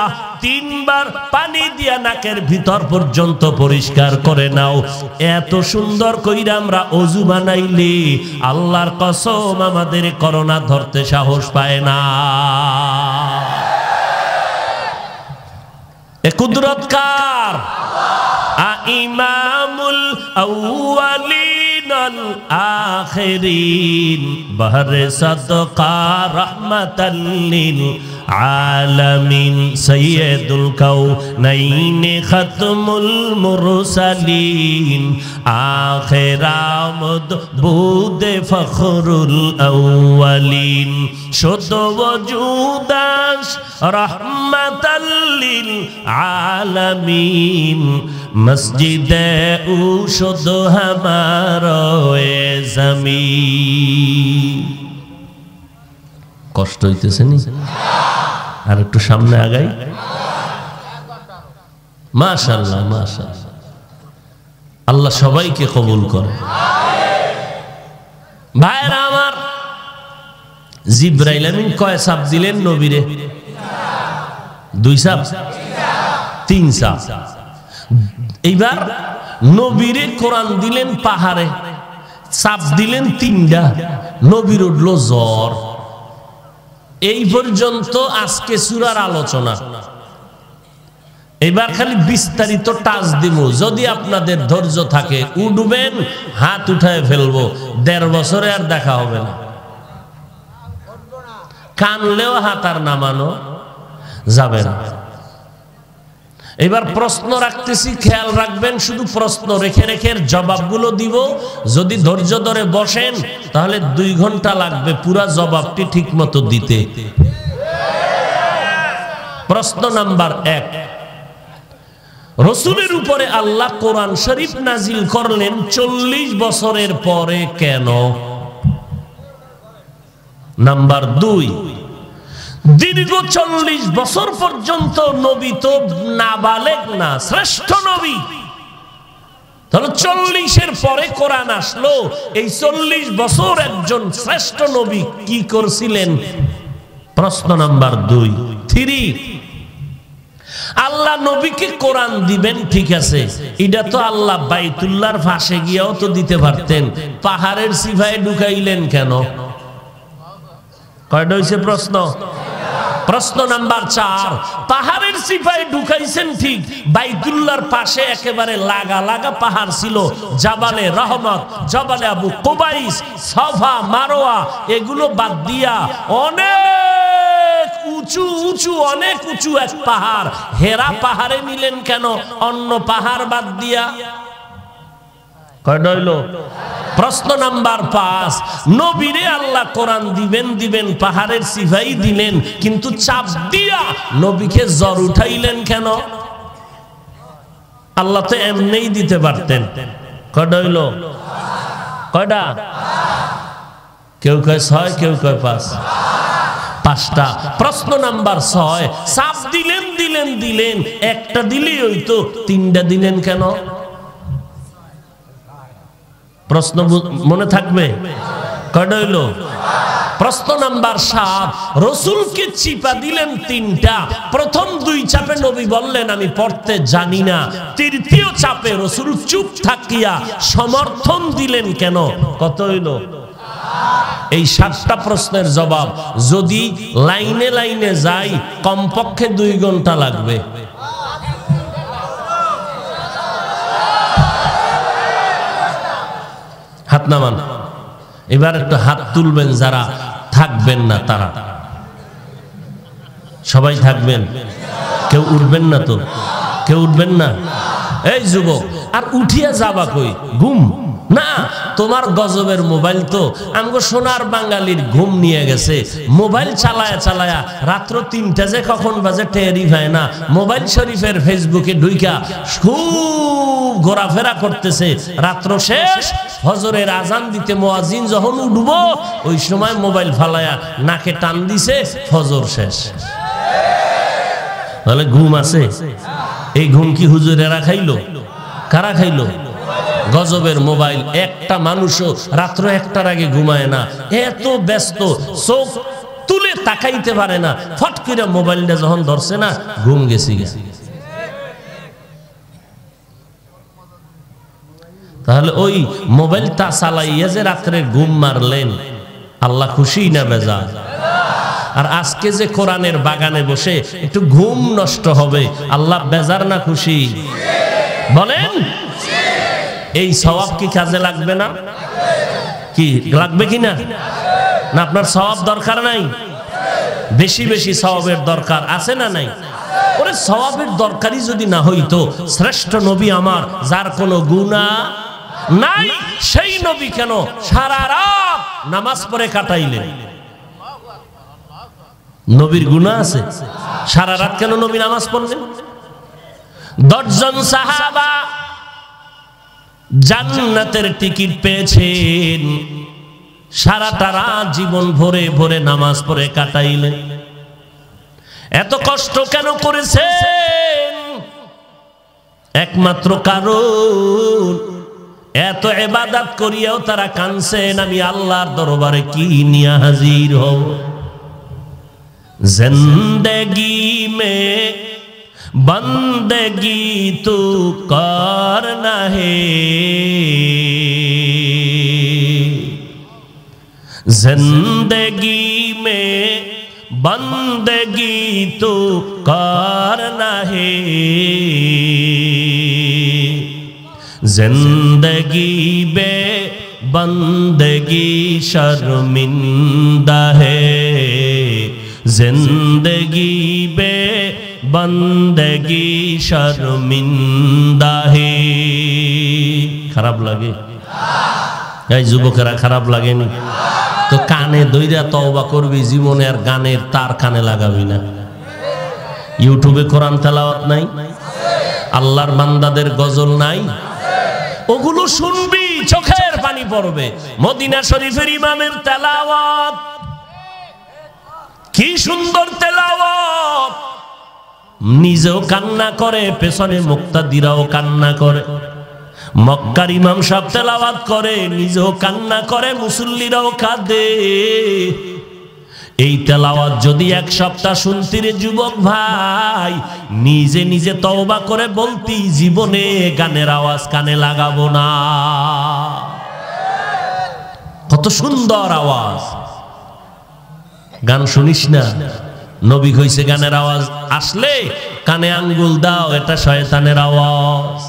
S1: 3 বার পানি দিয়া নাকের ভিতর পর্যন্ত পরিষ্কার করে নাও। এত সুন্দর কইরা আমরা ওযু বানাইলে আল্লাহর কসম আমাদের করোনা ধরতে সাহস পায় না। এ কুদরত কার? ইমামুল আউয়ালিন আল আখিরিন বহরে সাদকা রাহমাতাল লিল আলামিন সাইয়্যিদুল কাউনাইন খাতমুল মুরসালিন আখিরামদ বুদে ফখরুল আউয়ালিন শুদ্ধ ওজুদাস রাহমাতাল লিল আলামিন মসজিদে উশুদ হামারো এ জমিন। কষ্ট হইতেছে নি? আর একটু সামনে আগাই। মাশাআল্লাহ মাশাআল্লাহ, আল্লাহ সবাইকে কবুল করে। ভাইরা আমার, জিবরাইল আমিন কয় সাপ দিলেন নবীরে? 2 সাপ, 3 সাপ। এইবার নবীরে কোরআন দিলেন পাহাড়ে, চাপ দিলেন 3টা, নবীর উঠল জ্বর। এই পর্যন্ত আজকে সূরার আলোচনা। এবার খালি বিস্তারিত টাচ দিব, যদি আপনাদের ধৈর্য থাকে উঠবেন, হাত উঠায় ফেলবো, 1.5 বছরে আর দেখা হবে না। কানলেও হাত আর নামানো যাবে না। এবার প্রশ্ন রাখতেছি, খেয়াল রাখবেন, শুধু প্রশ্ন রেখে রেখে জবাবগুলো দিব। যদি ধৈর্য ধরে বসেন তাহলে 2 ঘন্টা লাগবে পুরা জবাবটি ঠিক মতো দিতে। প্রশ্ন নাম্বার 1, রাসূলের উপরে আল্লাহ কোরআন শরীফ নাজিল করলেন 40 বছরের পরে কেন? নাম্বার 2, দীর্ঘ 40 বছর পর্যন্ত নবী তো নাবালেগ না, শ্রেষ্ঠ নবী, তাহলে 40-এর পরে কোরআন আসলো। এই 40 বছর একজন শ্রেষ্ঠ নবী কি করছিলেন? প্রশ্ন নাম্বার 2। 3, আল্লাহ নবীকে কোরআন দিবেন, ঠিক আছে, এটা তো আল্লাহ বাইতুল্লাহর পাশে গিয়েও তো দিতে পারতেন, পাহাড়ের সিফায় ঢুকাইলেন কেন? কয়টা হইছে প্রশ্ন? প্রশ্ন নাম্বার 4, পাহাড়ের সিফায় ঢুকাইছেন ঠিক, বাইতুল্লাহর পাশে একেবারে লাগা লাগা পাহাড় ছিল, জাবালে রহমত, জাবালে আবু কুবাইস, সাফা মারওয়া, এগুলো বাদ দিয়া অনেক উঁচু উঁচু, অনেক উঁচু এক পাহাড় হেরা পাহাড়ে নিলেন কেন, অন্য পাহাড় বাদ দিয়া? কয়টা হইল? প্রশ্ন নাম্বার 5, নবীরে আল্লাহ কোরআন দিবেন পাহাড়ের সিফাই দিলেন, কিন্তু চাপ দিয়া নবীকে জ্বর উঠাইলেন কেন? আল্লাহ তো এমনিই দিতে পারতেন। কয়টা হইল? কয়টা? কেউ কয় 6, কেউ কয় 5। 5টা। প্রশ্ন নাম্বার 6, চাপ দিলেন, একটা দিলেই হইতো, 3টা দিলেন কেন? প্রশ্ন মনে থাকবে? কয়টা হইল? প্রশ্ন নাম্বার 7, রাসূলকে চিপা দিলেন 3টা, প্রথম 2 চাপে নবী বললেন আমি পড়তে জানি না, 3য় চাপে রাসূল চুপ থাকিয়া সমর্থন দিলেন কেন? কত হইল? এই 7টা প্রশ্নের জবাব যদি লাইনে লাইনে যাই কমপক্ষে 2 ঘন্টা লাগবে। হাত নামান। এবার একটু হাত তুলবেন যারা থাকবেন না, তারা সবাই থাকবেন, কেউ উঠবেন না তো? কেউ উঠবেন না? এই যুবক, আর উঠিয়া যাবা কই? ঘুম না, তোমার গজবের মোবাইল তো আমগো সোনার বাঙালির ঘুম নিয়ে গেছে। মোবাইল চালায়া চালায়া রাত্র 3টা যে কখন বাজে টেরই হয় না। মোবাইল শরীফের ফেসবুকে ঢুইকা খুব ঘোরাফেরা করতেছে, রাত্র শেষ, ফজরের আজান দিতে মুয়াজ্জিন যখন উঠবো ওই সময় মোবাইল ফালায়া নাকে টান দিছে, ফজর শেষ। তাহলে ঘুম আছে? এই ঘুম কি হুজুরেরা খাইলো? কারা খাইলো? গজবের মোবাইল। একটা মানুষও রাত্র 1টার আগে ঘুমায় না, এত ব্যস্ত, চোখ তুলে তাকাইতে পারে না, ফট করে মোবাইলটা যখন ধরছে না, ঘুম গেছি। তাহলে ওই মোবাইলটা চালাইয়া যে রাত্রে ঘুম মারলেন, আল্লাহ খুশি না বেজার? আর আজকে যে কোরআনের বাগানে বসে একটু ঘুম নষ্ট হবে, আল্লাহ বেজার না খুশি? বলেন, এই সওয়াব কি কাজে লাগবে না? কি লাগবে কিনা? না আপনার সওয়াব দরকার নাই? বেশি বেশি সওয়াবের দরকার আছে না নাই? ওরে সওয়াবের দরকারই যদি না হইতো, শ্রেষ্ঠ নবী আমার যার কোনো গুনাহ নাই, সেই নবী কেন সারা রাত নামাজ পড়ে কাটাইলেন? নবীর গুনাহ আছে? সারা রাত কেন নবী নামাজ পড়লেন? 10 জন সাহাবা জান্নাতের টিকিট পেয়েছেন, সারাটা রাত জীবন ভরে ভরে নামাজ পড়ে কাটাইলেন। এত কষ্ট কেন করেছেন? একমাত্র কারণ এত ইবাদত করিয়াও তারা কাঁদছেন, আমি আল্লাহর দরবারে কি নিয়ে হাজির হব। জিন্দেগি মে बंदगी तू करना है, जिंदगी में बंदगी तो करना है, जिंदगी बे बंदगी शर्मिंदा है, जिंदगी बे बंदगी शर्मिंदा है। খারাপ লাগে? এই যুবকেরা খারাপ লাগেনি? তো কানে দইরা তওবা করবি, জীবনে আর গানের তার কানে লাগাবি না। ইউটিউবে কোরআন তেলাওয়াত নাই, আল্লাহর বান্দাদের গজল নাই, ওগুলো শুনবি, চোখের পানি পড়বে। মদিনা শরীফের ইমামের তেলাওয়াত কি সুন্দর তেলাওয়াত, নিজেও কান্না করে, পেছনে মুক্তাদিরাও কান্না করে। মক্কার ইমাম সাহেব তেলাওয়াত করে, নিজেও কান্না করে, মুসল্লিরাও কাঁদে। এই তেলাওয়াত যদি এক সপ্তাহ শুনতি রে যুবক ভাই, নিজে নিজে তওবা করে বলতি, জীবনে গানের আওয়াজ কানে লাগাবো না। কত সুন্দর আওয়াজ, গান শুনিস না? নবী কইছে গানের আওয়াজ আসলে কানে আঙ্গুল দাও, এটা শয়তানের আওয়াজ।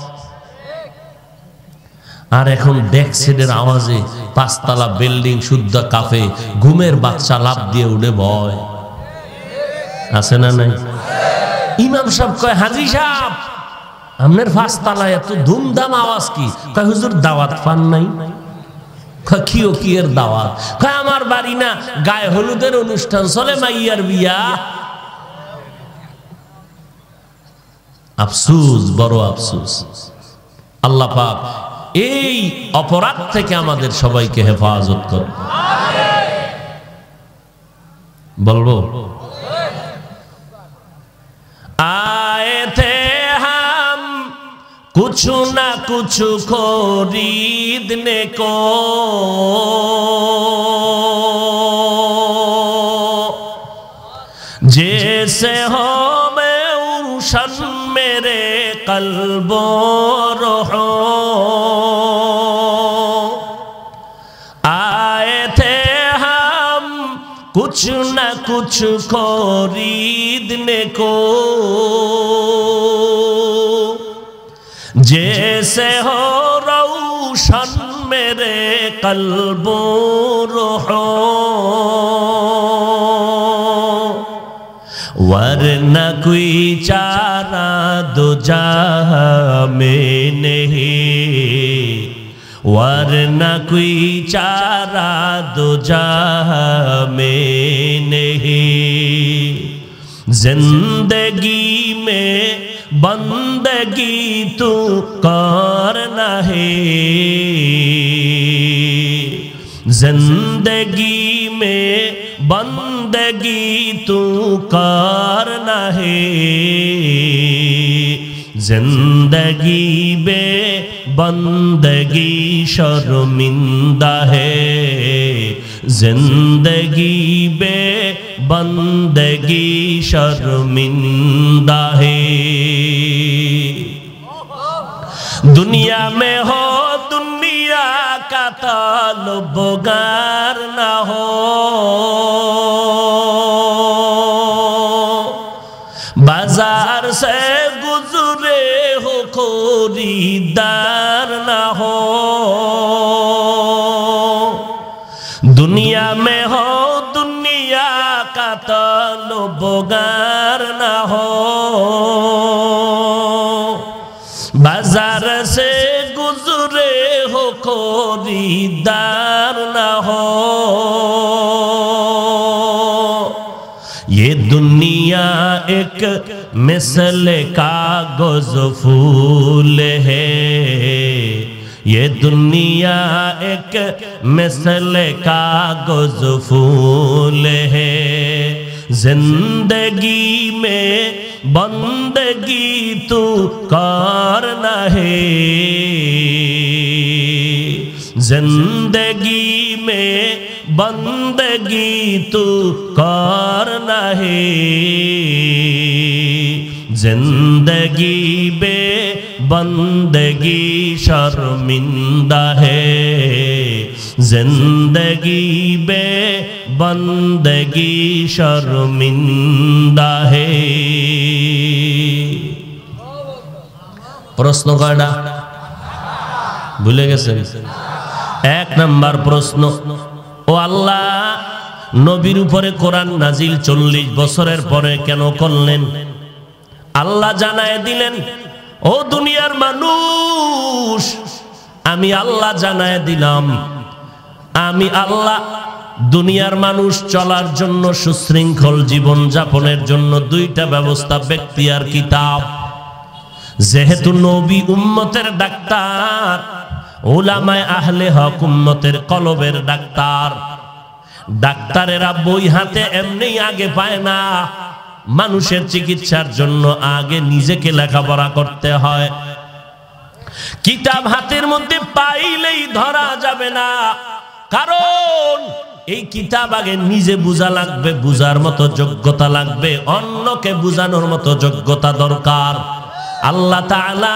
S1: আর এখন ডেকসেটের আওয়াজে পাঁচতলা বিল্ডিং শুদ্ধ কাফে, ঘুমের বাচ্চা লাভ দিয়ে উঠে ভয় আছে না নাই? ইমাম সাহেব কয়, হাজি সাহেব আপনার পাঁচতলায় এত ধুমধাম আওয়াজ কি? কয় হুজুর দাওয়াত পান নাই। কয় কিও কি এর দাওয়াত? কয় আমার বাড়ি না, গায়ে হলুদের অনুষ্ঠান চলে, মাইয়ার বিয়া। আফসোস, বড় আফসোস। আল্লাহ পাক এই অপরাধ থেকে আমাদের সবাইকে হেফাজত করুন। বলবো, আয়ে থে হাম कुछ ना कुछ खरीदने को, जैसे हो मैं उशन मेरे कल्बो रोहो। आए थे हम कुछ ना कुछ खरीदने को, जैसे हो रोशन मेरे कल्बो रोहो। वरना कोई चारा दो जहां में नहीं, वरना कोई चारा दो जहां में नहीं। जिंदगी में बंदगी तू करना है, जिंदगी में बंदगी तू करना है। जिंदगी बे बंदगी शर्मिंदा है, जिंदगी बे बंदगी शर्मिंदा है। दुनिया में हो दुनिया का ताल्लुगार ना हो, बाजार से गुजरे हो खरीदार ना हो। दुनिया में हो दुनिया का ताल्लुगार ना हो, बाजार से गुजरे हो खरीदार ना हो। ये दुनिया एक मिसल कागज फूल है, ये दुनिया एक मिसल कागज फूल है। जिंदगी में बंदगी तू करना है, जिंदगी में बंदगी तू करना है। जिंदगी बे बंदगी शर्मिंदा है, जिंदगी बे बंदगी शर्मिंदा है। प्रश्न कयटा भूले गेছেন? एक नम्बर प्रश्न, ओ अल्लाह नबीर उपरे कुरान नाजिल 40 বছরের পরে কেন করলেন? আল্লাহ জানায় দিলেন, ও দুনিয়ার মানুষ, আমি আল্লাহ জানায় দিলাম, আমি আল্লাহ দুনিয়ার মানুষ চলার জন্য, সুশৃঙ্খল জীবন যাপনের জন্য দুইটা ব্যবস্থা, ব্যক্তি আর কিতাব। যেহেতু নবী উম্মতের ডাক্তার, উলামায়ে আহলে হক উম্মতের কলবের ডাক্তার, ডাক্তারেরা বই হাতে এমনি আগে পায় না, মানুষের চিকিৎসার জন্য আগে নিজেকে লেখাপড়া করতে হয়। কিতাব হাতের মধ্যে পাইলেই ধরা যাবে না, কারণ এই কিতাব আগে নিজে বুঝা লাগবে, বুঝার মতো যোগ্যতা লাগবে, অন্যকে বুঝানোর মতো যোগ্যতা দরকার। আল্লাহ তাআলা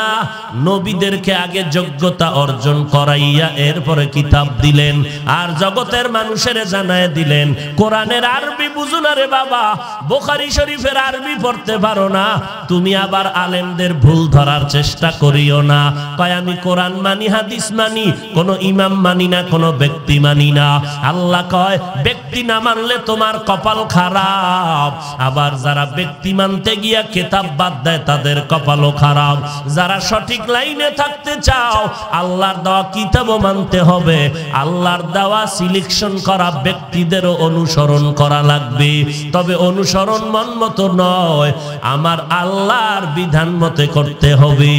S1: নবীদেরকে আগে যোগ্যতা অর্জন করাইয়া এরপরে কিতাব দিলেন, আর জগতের মানুষের জানায় দিলেন, কোরআনের আরবি বুঝো না রে বাবা, বুখারী শরীফের আরবি পড়তে পারো না, তুমি আবার আলেমদের ভুল ধরার চেষ্টা করিও না। কয় আমি কোরআন মানি, হাদিস মানি, কোনো ইমাম মানি না, কোনো ব্যক্তি মানি না। আল্লাহ কয় ব্যক্তি না মানলে তোমার কপাল খারাপ, আবার যারা ব্যক্তি মানতে গিয়া কিতাব বাদ দেয় তাদের কপালও খারাপ। যারা সঠিক লাইনে থাকতে চাও, আল্লাহর দেওয়া কিতাবও মানতে হবে, আল্লাহর দেওয়া সিলেকশন করা ব্যক্তিদেরও অনুসরণ করা লাগবে। তবে অনুসরণ মন মতো নয়, আমার আল্লাহর বিধান মতে করতে হবে।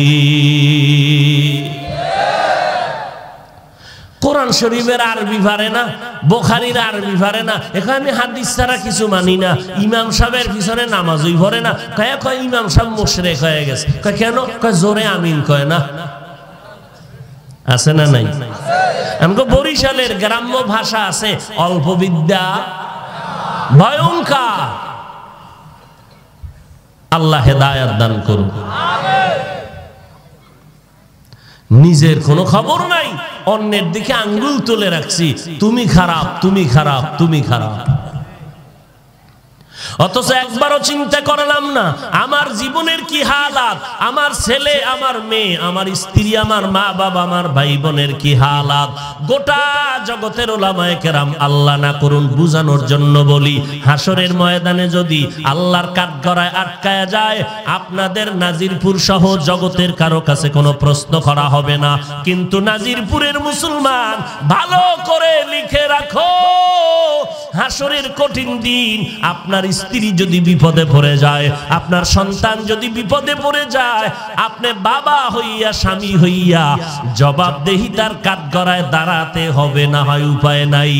S1: কোরআন শরীফের আরবি পারে না, বুখারীর আরবি পারে না, এখানে আমি হাদিস ছাড়া কিছু মানি না, ইমাম সাহেবের পিছনে নামাজই পড়ে না। কয় ইমাম সাহেব মুশরিক হয়ে গেছে। কয় কেন? কয় জোরে আমিন কয় না। আছে না নাই? আমগো বরিশালের গ্রাম্য ভাষা আছে, অল্প বিদ্যা ভয়ঙ্কর। আল্লাহ হেদায়েত দান করুন। নিজের কোনো খবর নাই, অন্যের দিকে আঙ্গুল তুলে রাখছি, তুমি খারাপ, তুমি খারাপ, তুমি খারাপ। অথচ একবারও চিন্তা করলাম না আমার জীবনের কি হালাত, আমার ছেলে, আমার মেয়ে, আমার স্ত্রী, আমার মা বাবা, আমার ভাই বোনের কি হালাত। গোটা জগতের উলামায়ে কেরাম, আল্লাহ না করুন বুঝানোর জন্য বলি, হাসরের ময়দানে যদি আল্লাহর কাঠগড়ায় আটকায়া যায়, আপনাদের নাজিরপুর সহ জগতের কারো কাছে কোনো প্রশ্ন করা হবে না। কিন্তু নাজিরপুরের মুসলমান, ভালো করে লিখে রাখো, হাসরের কঠিন দিন আপনার স্ত্রী যদি বিপদে পড়ে যায়, আপনার সন্তান যদি বিপদে পড়ে যায়, আপনি বাবা হইয়া, স্বামী হইয়া জবাবদেহিতার কাঠগড়ায় দাঁড়াতে হবে, না হয় উপায় নাই।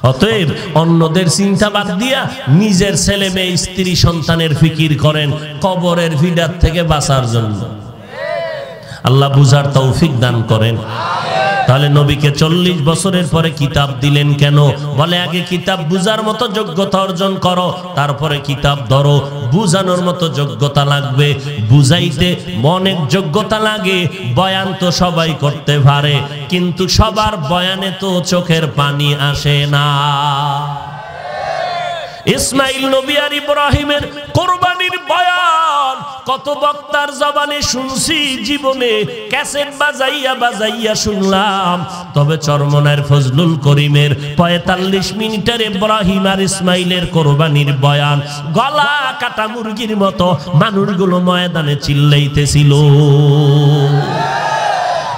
S1: অতএব অন্যদের চিন্তা বাদ দিয়া নিজের ছেলে মেয়ে, স্ত্রী, সন্তানের ফিকির করেন, কবরের ভিড়ার থেকে বাঁচার জন্য। আল্লাহ বুঝার তৌফিক দান করেন। তাহলে নবীকে 40 বছরের পরে কিতাব দিলেন কেন? বলে আগে কিতাব বুঝার মতো যোগ্যতা অর্জন করো, তারপরে কিতাব ধরো। বুঝানোর মতো যোগ্যতা লাগবে, বুঝাইতে অনেক যোগ্যতা লাগে। বয়ান তো সবাই করতে পারে, কিন্তু সবার বয়ানে তো চোখের পানি আসে না। ইসমাইল নবী আর ইব্রাহিমের কোরবানির বয়ান কত বক্তার জবানে শুনছি, জীবনে ক্যাসেট বাজাইয়া বাজাইয়া শুনলাম। তবে চরমনার ফজলুল করিমের 45 মিনিটের ইব্রাহিম আর ইসমাইলের কোরবানির বয়ান গলা কাটা মুরগির মতো মানুষগুলো ময়দানে চিল্লাইতেছিল।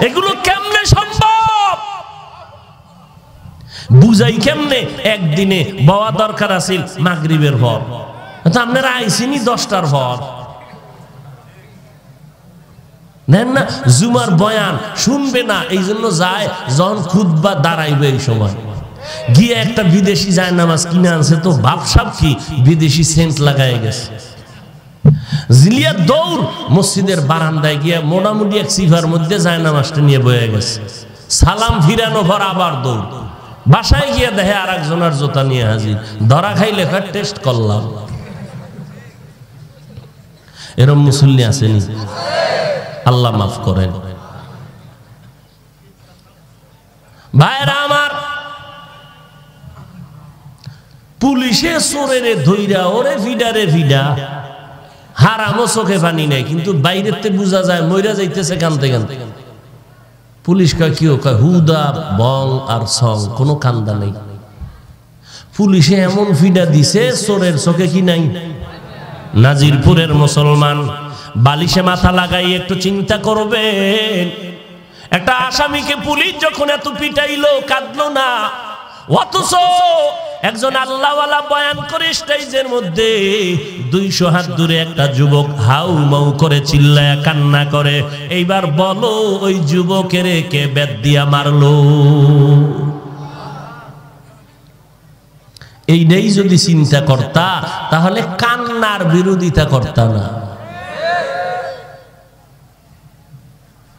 S1: এগুলো কেমনে সম্ভব? বুঝাই কেমনে? একদিনে বওয়া দরকার আছিল মাগরিবের পর, তো আপনারা আইসিনি 10টার পর। নেন না, জুমার বয়ান শুনবে না, এই জন্য যায় যখন খুতবা দাঁড়াইবে এই সময় গিয়ে একটা বিদেশি যায় নামাজ কিনে আনছে, তো ভাবসাব কি বিদেশি সেন্ট লাগাই গেছে। জিলিয়া দৌড় মসজিদের বারান্দায় গিয়ে মোটামুটি এক সিফার মধ্যে যায় নামাজটা নিয়ে বয়ে গেছে। সালাম ফিরানো পর আবার দৌড়, বাসায় গিয়ে দেখে আর একজনের জোতা নিয়ে হাজির। ধরা খাই লেখা টেস্ট করলাম। এরম মুসল্লি আসেনি? আল্লাহ মাফ করেন। ভাইরা আমার, পুলিশে চোরের ধইরা ওরে ভিডারে ভিডা, হারামও চোখে পানি নাই, কিন্তু বাইরের তে বোঝা যায় মইরা যাইতেছে কানতে কানতে। পুলিশ কয় কি, কয় হুদা বং আর সং, কোনো কান্দা নেই। পুলিশে এমন ফিডা দিছে চোরের চোখে কি নাই। নাজিরপুরের মুসলমান বালিশে মাথা লাগাই একটু চিন্তা করবেন, একটা আসামিকে পুলিশ যখন এত পিটাইলো কাঁদলো না, অথচ একজন আল্লাহওয়ালা বয়ান করে স্টেজের মধ্যে 200 হাত দূরে একটা যুবক হাউ মাউ করে চিল্লায়া কান্না করে। এইবার বলো ওই যুবকের কে বেত দিয়া মারলো? এইটাই যদি চিন্তা করতা তাহলে কান্নার বিরোধিতা করতা না।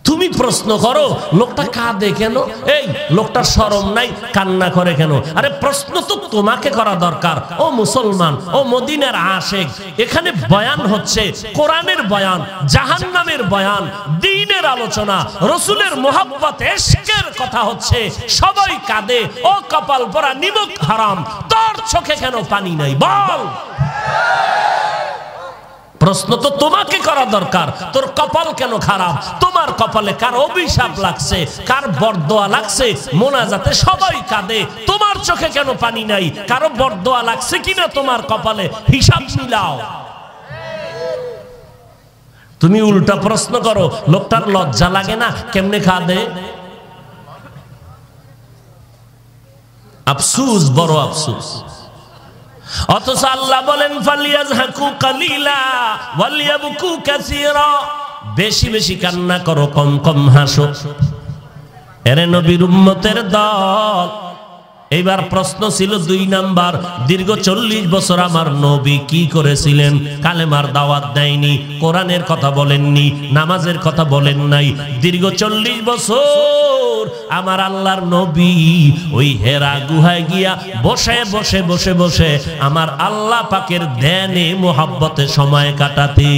S1: তুমি প্রশ্ন করো লোকটা কাঁদে কেন, এই লোকটার শরম নাই, কান্না করে কেন? আরে প্রশ্ন তো তোমাকে করা দরকার। ও মুসলমান, ও মদিনার আশেক, এখানে বয়ান হচ্ছে কোরআনের বয়ান, জাহান্নামের বয়ান, দ্বীনের আলোচনা, রসুলের মোহাব্বত ইশকের কথা হচ্ছে। সবাই কাঁদে, ও কপাল পরা নিমক হারাম, তোর চোখে কেন পানি নাই বল? প্রশ্ন তো তোমাকে করা দরকার, তোর কপাল কেন খারাপ? তোমার কপালে কার অভিশাপ লাগছে, কার বরদোয়া লাগছে? মোনাজাতে সবাই কাঁদে, তোমার চোখে কেন পানি নাই? কারো বরদোয়া লাগছে কিনা তোমার কপালে? হিসাব মিলাও। তুমি উল্টা প্রশ্ন করো, লোকটার লজ্জা লাগে না, কেমনে কাঁদে? আফসুস, বড় আফসুস। অথচ আল্লাহ বলেন ফালিয়াজহাকু কালিলা ওয়ালিয়াবকু কাসীরা, বেশি বেশি কান্না করো, কম কম হাসো। এরে নবীর উম্মতের দল, এইবার প্রশ্ন ছিল 2 নাম্বার, দীর্ঘ 40 বছর আমার নবী কি করেছিলেন? কালেমার দাওয়াত দেয়নি, কোরআনের কথা বলেননি, নামাজের কথা বলেন নাই। দীর্ঘ 40 বছর আমার আল্লাহর নবী ওই হেরা গুহায় গিয়া বসে বসে বসে বসে আমার আল্লাহ পাকের ধ্যানে মোহাব্বতে সময় কাটাতে।